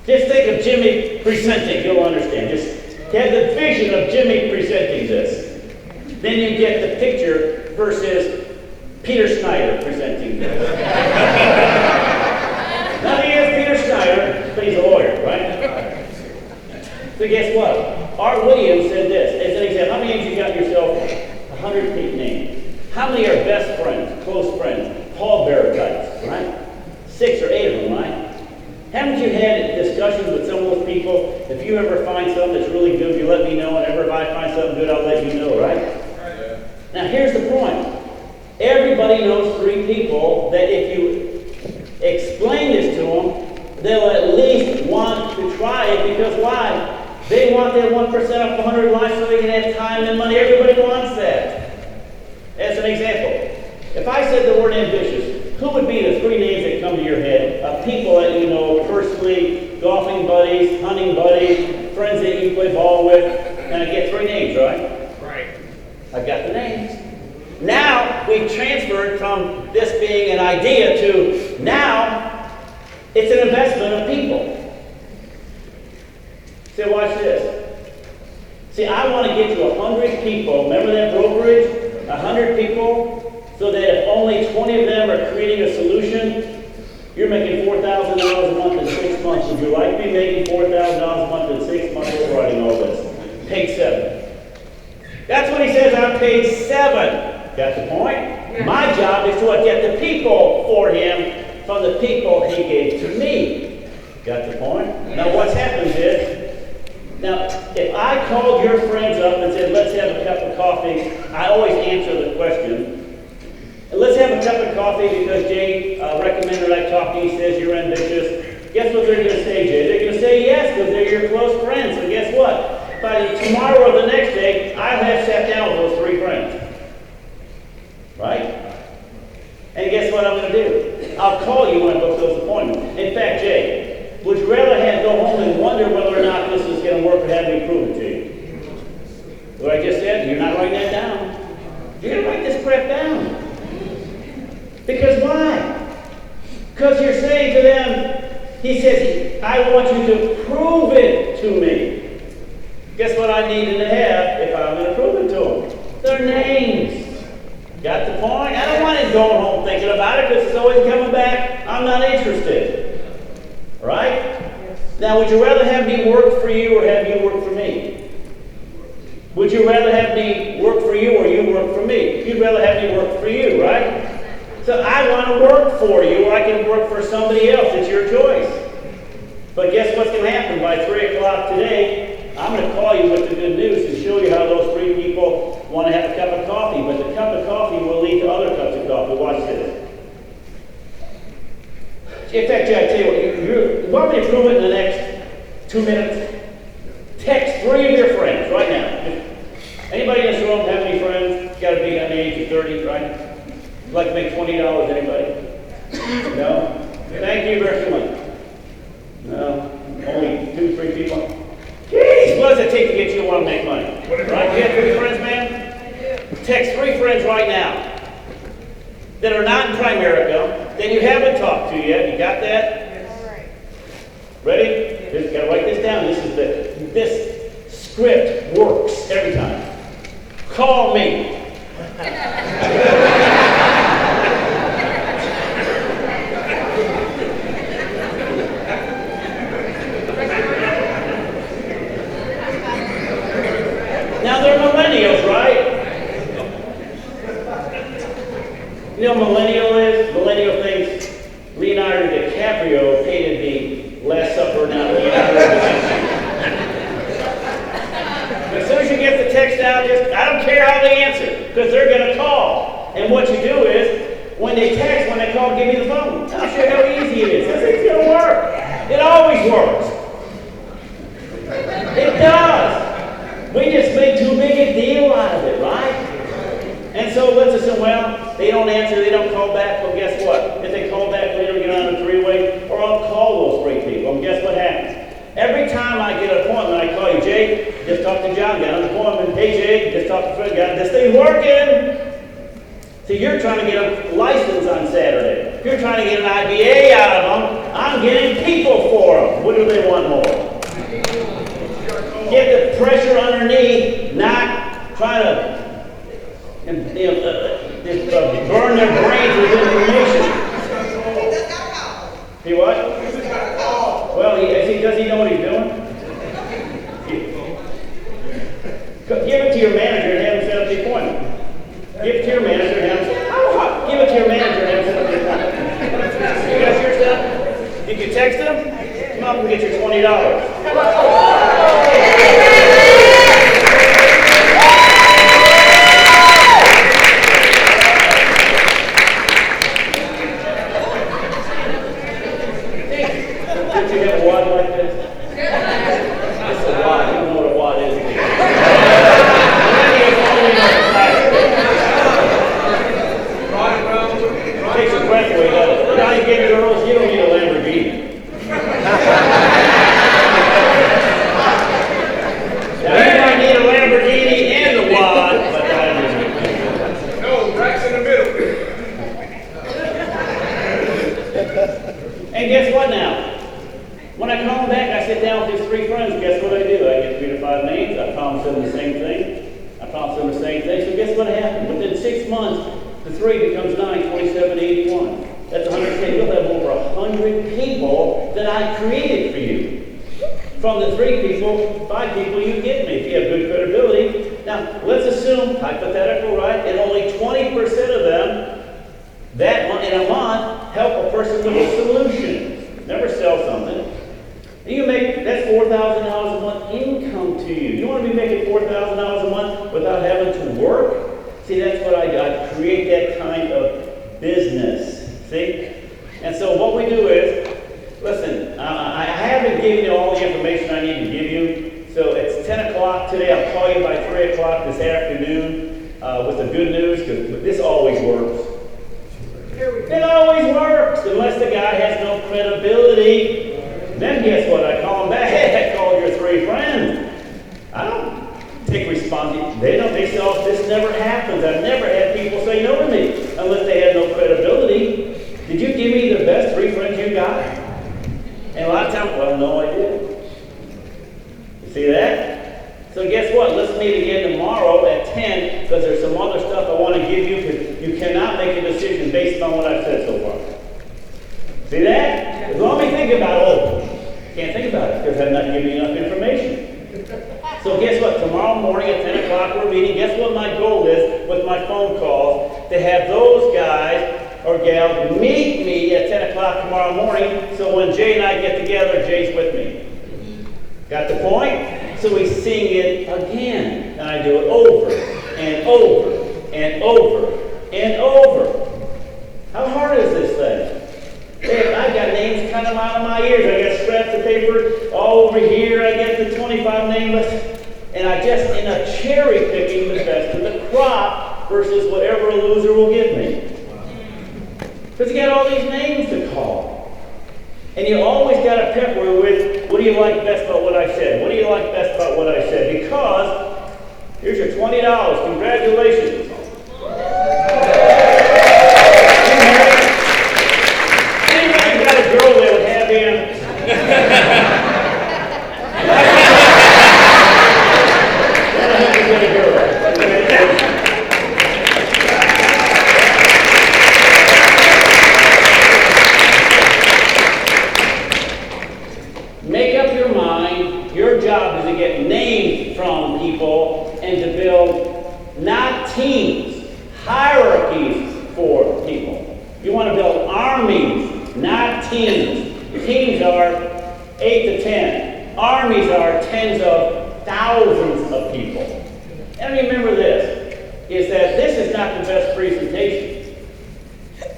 Just think of Jimmy presenting, you'll understand. Just have the vision of Jimmy presenting this. Then you get the picture versus Peter Snyder presenting this. Nothing against Peter Snyder, but he's a lawyer, right? So guess what? Art Williams said this. As an example, how many names you got yourself? 100 names. How many are best friends, close friends, pallbearer types, right? 6 or 8 of them, right? Haven't you had discussions with some of those people? If you ever find something that's really good, you let me know, and ever if I find something good, I'll let you know, right? Yeah. Now here's the point. Everybody knows 3 people that if you explain this to them, they'll at least want to try it, because why? They want that 1% off 100 lives so they can have time and money. Everybody wants that. As an example, if I said the word ambitious, who would be the 3 names that come to your head of people that you know personally, golfing buddies, hunting buddies, friends that you play ball with? And I get 3 names, right? Right. I've got the names. Now we've transferred from this being an idea to now it's an investment of people. So watch this. See, I want to get to 100 people. Remember that brokerage? 100 people, so that if only 20 of them are creating a solution, you're making $4,000 a month in 6 months. Would you like me making $4,000 a month in 6 months writing all this? Page 7. That's what he says on page 7. Got the point? Yeah. My job is to get the people for him from the people he gave to me. Got the point? Now what's happened is, now, if I called your friends up and said, let's have a cup of coffee, I always answer the question. let's have a cup of coffee because Jay recommended I talk to you. He says you're ambitious. Guess what they're going to say, Jay? They're going to say yes because they're your close friends. So guess what? By tomorrow or the next day, I'll have sat down with those 3 friends. Right? And guess what I'm going to do? I'll call you when I book those appointments. In fact, Jay, would you rather go home and wonder whether or not this is going to work or have me prove it to you? What I just said, you're not writing that down. You're going to write this crap down. Because why? Because you're saying to them, he says, I want you to prove it to me. Guess what I needed to have if I'm going to prove it to them? Their names. Got the point? I don't want him going home thinking about it because it's always coming back. I'm not interested. Right? Now, would you rather have me work for you or have you work for me? Would you rather have me work for you or you work for me? You'd rather have me work for you, right? So I want to work for you, or I can work for somebody else. It's your choice. But guess what's going to happen? By 3 o'clock today, I'm going to call you with the good news and show you how those 3 people want to have a cup of coffee. But the cup of coffee will lead to other cups of coffee. Watch this. In fact, Jay, I tell you what, you want me to prove it in the next 2 minutes? Text 3 of your friends right now. Anybody in this room have any friends? Got to be on the age of 30, right? Like to make $20, anybody? No? Thank you very much. No? Only 2, 3 people? Jeez, what does it take to get you to want to make money? Right? You have 3 friends, man? Text 3 friends right now that are not in Primerica, that you haven't talked to yet. You got that? Ready? Just gotta write this down. This script works every time. Call me. Now they're millennials, right? You know what millennial is? Millennial thinks Leonardo DiCaprio painted the Last Supper, not Leonardo da Vinci. As soon as you get the text out, I don't care how they answer, because they're going to call. And what you do is, when they text, when they call, give me the phone. I'll show you how easy it is. It's going to work. It always works. It does. We just make too big a deal out of it, right? And so let's assume, well, they don't answer, they don't call back. Well, guess what? If they call back later, we get on a 3-way, or I'll call those 3 people. And guess what happens? Every time I get an appointment, I call you, Jay, just talk to John, got an appointment. Hey, Jay, just talk to Fred, got this thing's working. See, you're trying to get a license on Saturday. You're trying to get an IBA out of them. I'm getting people for them. What do they want more? Get the pressure underneath, not try to burn their brains with information. See what? Well, does he know what he's doing? Give it to your manager and have him set up the appointment. Give it to your manager and have him give it to your manager and have him set up the appointment. You got yours set? Did you text him? Come up and get your $20. Don't you have a wad like this? It's a wad. You don't know what a wad is. Takes your breath away, doesn't it? You know how you get girls? You don't need a Lamborghini. Now, you might need a Lamborghini and a wad, but No, Rex in the middle. And guess what now? When I call them back, I sit down with these 3 friends. Guess what I do? I get 3 to 5 names. I promise them the same thing. So guess what happened? Within 6 months, the 3 becomes 9, 27, 81. That's 110. You'll have over 100 people that I created for you. From the 3 people, 5 people you get me if you have good credibility. Now, let's assume, hypothetical, right? And only 20% of them that in a month help a person with a solution. Never sell something. You make, that's $4,000 a month income to you. You want to be making $4,000 a month without having to work? See, that's what I do. I create that kind of business. See? And so what we do is, listen, I haven't given you all the information I need to give you. So it's 10 o'clock today. I'll call you by 3 o'clock this afternoon with the good news, because this always works. It always works, unless the guy has no credibility. Then guess what? I call him back. Hey, I called your 3 friends. I don't take responsibility. They say, oh, this never happens. I've never had people say no to me unless they had no credibility. Did you give me the best 3 friends you got? And a lot of times, well, no, I didn't. You see that? So guess what? Let's meet again tomorrow at 10, because there's some other stuff I want to give you, because you cannot make a decision based on what I've said so far. See that? As long as you think about it, can't think about it, because I'm not giving you enough information. So guess what? Tomorrow morning at 10 o'clock we're meeting. Guess what my goal is with my phone calls? To have those guys or gals meet me at 10 o'clock tomorrow morning, so when Jay and I get together, Jay's with me. Got the point? So we sing it again, and I do it over and over and over and over. How hard is this thing? Hey, I got names kind of out of my ears. I got scraps of paper all over here. I get the 25 name list, and I just end up cherry picking the best of the crop versus whatever a loser will give me. Because you got all these names to call. And you always got to pepper with, what do you like best about what I said? What do you like best about what I said? Because here's your $20. Congratulations. Anybody got a girl that would have him? Make up your mind. Your job is to get names from people and to build not teams, hierarchies for people. You want to build armies, not teams. Teams are 8 to 10. Armies are tens of thousands of people. And remember this, is that this is not the best presentation.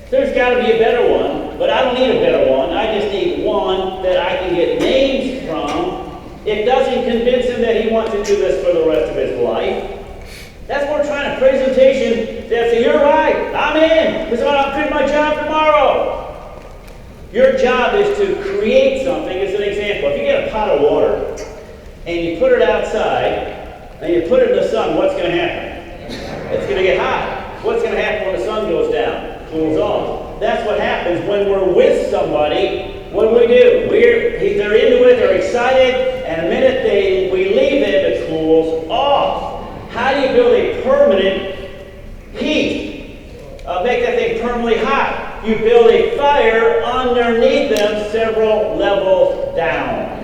There's got to be a better one, but I don't need a better one. I just need one that I can get names from. It doesn't convince him that he wants to do this for the rest of his life. That's what we're trying to presentation. That say, you're right, I'm in. This is what I'll quit my job tomorrow. Your job is to create something. As an example, if you get a pot of water and you put it outside and you put it in the sun, what's going to happen? It's going to get hot. What's going to happen when the sun goes down? Cools off. That's what happens when we're with somebody. What do? They're into it, they're excited, and the minute we leave it cools off. How do you build a permanent heat? Make that thing permanently hot. You build a fire underneath them several levels down.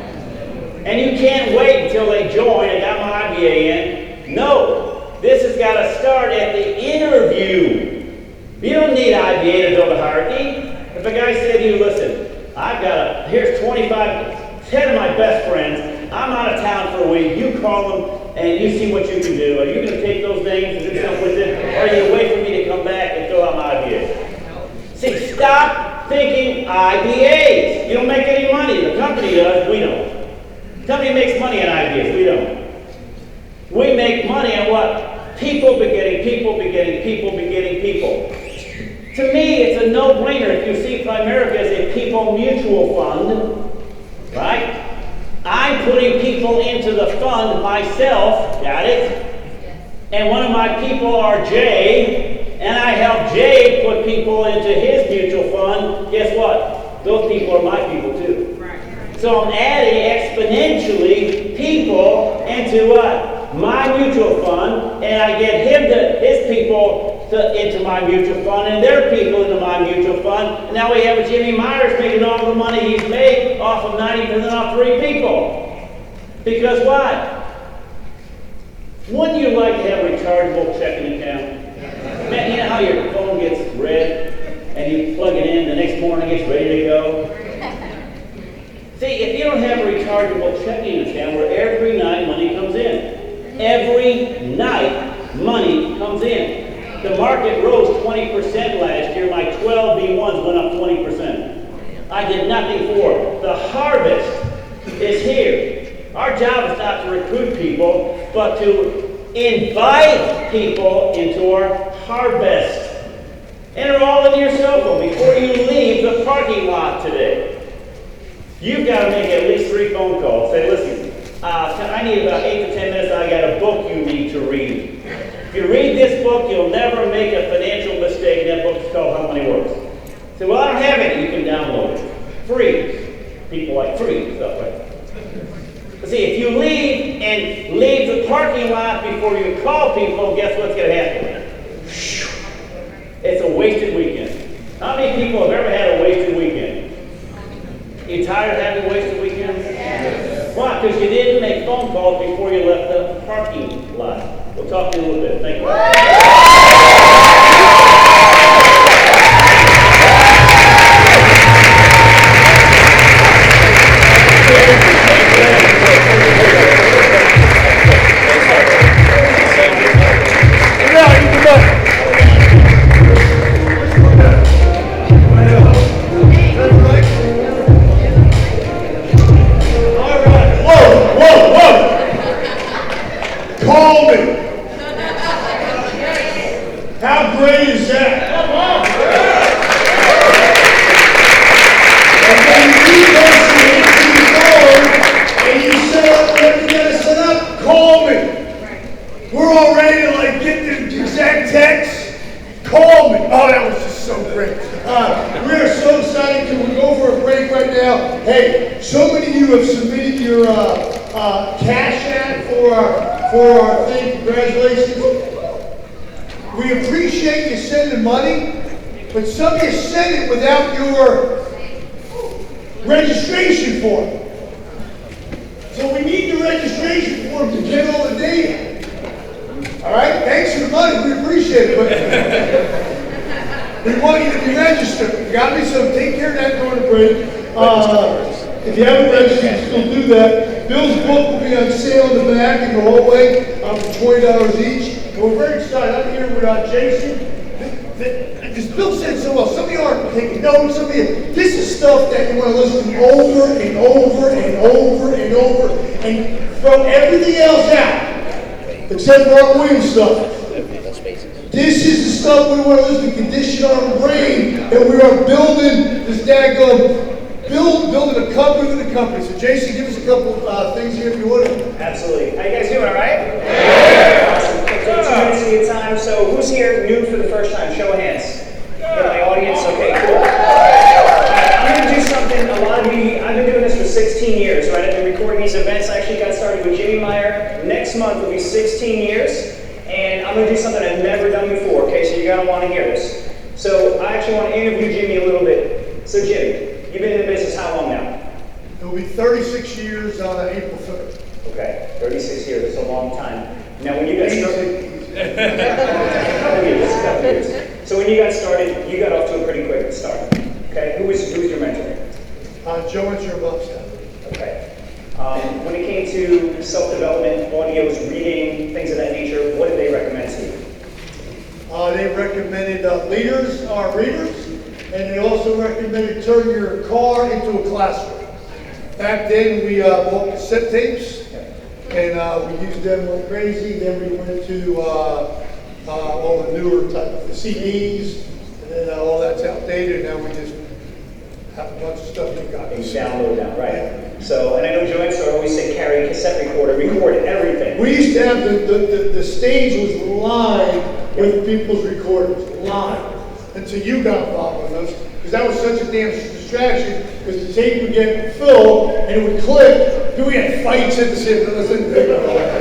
And you can't wait until they join and got my IBA in. No, this has got to start at the interview. You don't need IBA to build a hierarchy. If a guy said to you, listen, here's 10 of my best friends, I'm out of town for a week, you call them and you see what you can do. Are you going to take those names and do something with it? Or are you wait for me to come back and fill out my IBA? See, stop thinking IBAs. You don't make any money. The company does, we don't. The company makes money on IBAs, we don't. We make money on what? People begetting people begetting people begetting people. To me, it's a no-brainer if you see Primerica as a people mutual fund, right? I'm putting people into the fund myself, got it? And one of my people are Jay, and I help Jay put people into his mutual fund. Guess what? Those people are my people too. So I'm adding exponentially people into what? My mutual fund, and I get his people into my mutual fund, and their people into my mutual fund. And now we have a Jimmy Myers making all the money he's made off of 90% off 3 people. Because why? Wouldn't you like to have a rechargeable checking account? Man, you know how your phone gets red, and you plug it in, the next morning it's ready to go? See, if you don't have a rechargeable checking account where every night money comes in, every night money comes in. The market rose 20% last year. My 12 B1s went up 20%. I did nothing for it. The harvest is here. Our job is not to recruit people, but to invite people into our harvest. Enter all in your cell phone before you leave the parking lot today. You've got to make at least 3 phone calls. Say, listen, I need about 8 to 10 minutes. I got a book you need to read. If you read this book, you'll never make a financial mistake. And that book is called How Money Works. Say, well, I don't have it. You can download it. Free. People like free stuff, right? But see, if you leave and leave the parking lot before you call people, guess what's going to happen? It's a wasted weekend. How many people have ever had a wasted weekend? You tired of having wasted weekends? Yes. Why? Because you didn't make phone calls before you left the parking lot. We'll talk to you in a little bit. Thank you. How great is that? And then you go to the and you set up whatever you gotta set up, call me. We're all ready to like get the exact text. Call me. Oh, that was just so great. We are so excited. Can we go for a break right now? Hey, so many of you have submitted your cash app for our thing. Congratulations. We appreciate you sending money, but some of you send it without your registration form. So we need the registration form to get all the data. All right? Thanks for the money. We appreciate it. But we want you to be registered. You got me? So take care of that during the break. If you haven't registered, still do that. Bill's book will be on sale in the back in the hallway for $20 each. And we're very excited. I'm here with Jason. As Bill said so well, some of you aren't taking notes. Some of you, this is stuff that you want to listen over and over and over and over and throw everything else out except for our Williams stuff. This is the stuff we want to listen to, condition our brain, that we are building this daggone, building a company within a company. So Jason, give us a couple things here if you would. Absolutely. How you guys doing, all right? Yeah. Awesome. Take 2 minutes of your time. So who's here new for the first time? Show of hands. In my audience? Okay, cool. I'm going to do something, a lot of you, I've been doing this for 16 years, right? I've been recording these events. I actually got started with Jimmy Meyer. Next month will be 16 years. And I'm going to do something I've never done before, okay? So you're going to want to hear this. So I actually want to interview Jimmy a little bit. So Jimmy, you've been in the business how long now? It will be 36 years on April 3rd. Okay, 36 years, that's a long time. Now when you got started, couple years. So when you got started, you got off to a pretty quick start. Okay, who was your mentor? Joe and your mom's dad. Okay. When it came to self-development, audios, reading, things of that nature, what did they recommend to you? They recommended leaders are readers, and they also recommended turn your car into a classroom. Back then, we bought cassette tapes, and we used them like crazy. Then we went to all the newer type of CDs, and then all that's outdated. Now we just have a bunch of stuff you got. You download now, right? Yeah. So, and I know Joanne, so I always say carry a cassette recorder, record everything. We used to have the stage was live with people's recorders, live, until you got involved with us, because that was such a damn distraction, because the tape would get full, and it would click, then we had fights at the same time.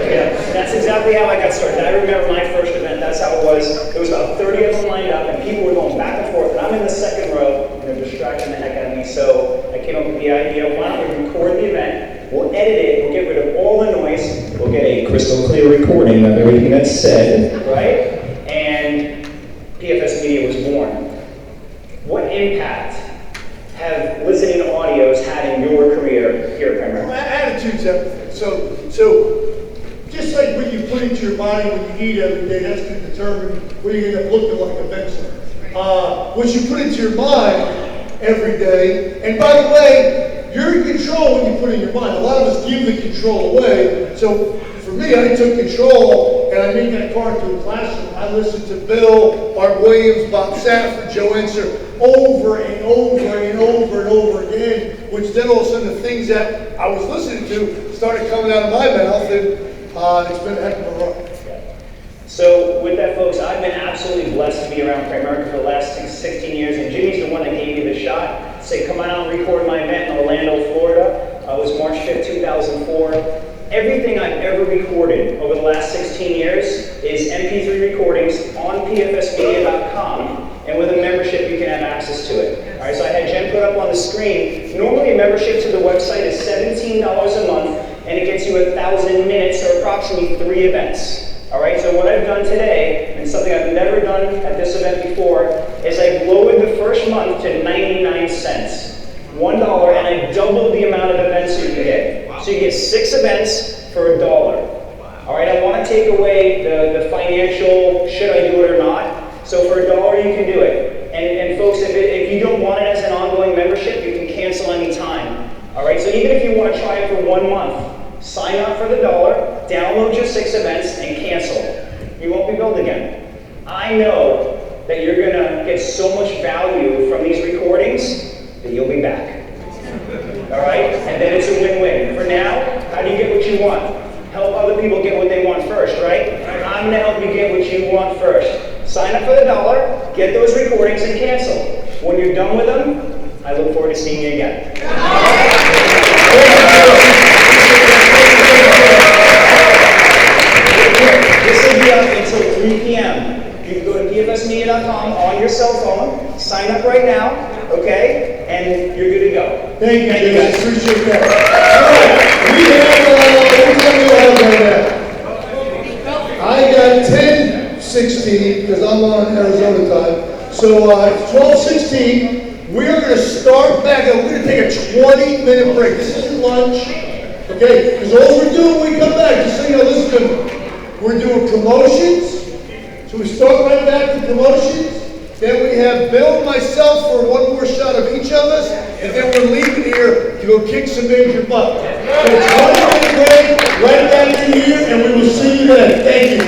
Yeah, that's exactly how I got started. I remember my first event, that's how it was. There was about 30 of them lined up, and people were going back and forth, and I'm in the second row, and they're distracting the heck out of me, so I came up with the idea, why don't we record the event, we'll edit it, we'll get rid of all the noise, we'll get a crystal clear recording of everything that's said, right? And PFS Media was born. What impact have listening to audios had in your career here at Premier? Well, attitude's everything. So just like when you put put into your body when you eat every day, that's going to determine what you're going to end up looking like eventually. What you put into your mind every day, and by the way, you're in control when you put in your mind. A lot of us give the control away. So for me, I took control and I made that car into a classroom. I listened to Bill, Art Williams, Bob Safford, Joe Enser over and over and over and over again, which then all of a sudden the things that I was listening to started coming out of my mouth, and it's been a heck of a run. So with that, folks, I've been absolutely blessed to be around Primerica for the last 16 years, and Jimmy's the one that gave me the shot. Say, come out and record my event in Orlando, Florida. It was March 5th, 2004. Everything I've ever recorded over the last 16 years is MP3 recordings on pfsmedia.com, and with a membership, you can have access to it. All right, so I had Jen put up on the screen. Normally, a membership to the website is $17 a month, and it gets you 1,000 minutes, or approximately 3 events. All right, so what I've done today, and something I've never done at this event before, is I've lowered the first month to 99 cents. $1, and I doubled the amount of events you can get. So you get 6 events for $1. All right, I want to take away the financial, should I do it or not? So for $1, you can do it. And folks, if you don't want it as an ongoing membership, you can cancel any time. All right, so even if you want to try it for 1 month, sign up for the $1, download your 6 events, and cancel. You won't be billed again. I know that you're going to get so much value from these recordings that you'll be back. All right? And then it's a win-win. For now, how do you get what you want? Help other people get what they want first, right? I'm going to help you get what you want first. Sign up for the $1, get those recordings, and cancel. When you're done with them, I look forward to seeing you again. This will be up until 3 p.m. You can go to pfsmedia.com on your cell phone, sign up right now, okay, and you're good to go. Thank you, guys. Appreciate that. All right, we have, I got 10:16 because I'm on Arizona time. So it's 12:16. We are going to start back up. We're going to take a 20-minute break. This isn't lunch, okay? Because all we're doing when we come back, just so you know, listen, we're doing promotions. So we start right back with promotions. Then we have Bill and myself for one more shot of each of us. And then we're leaving here to go kick some major butt. So 20-minute break, right back in here, and we will see you then. Thank you.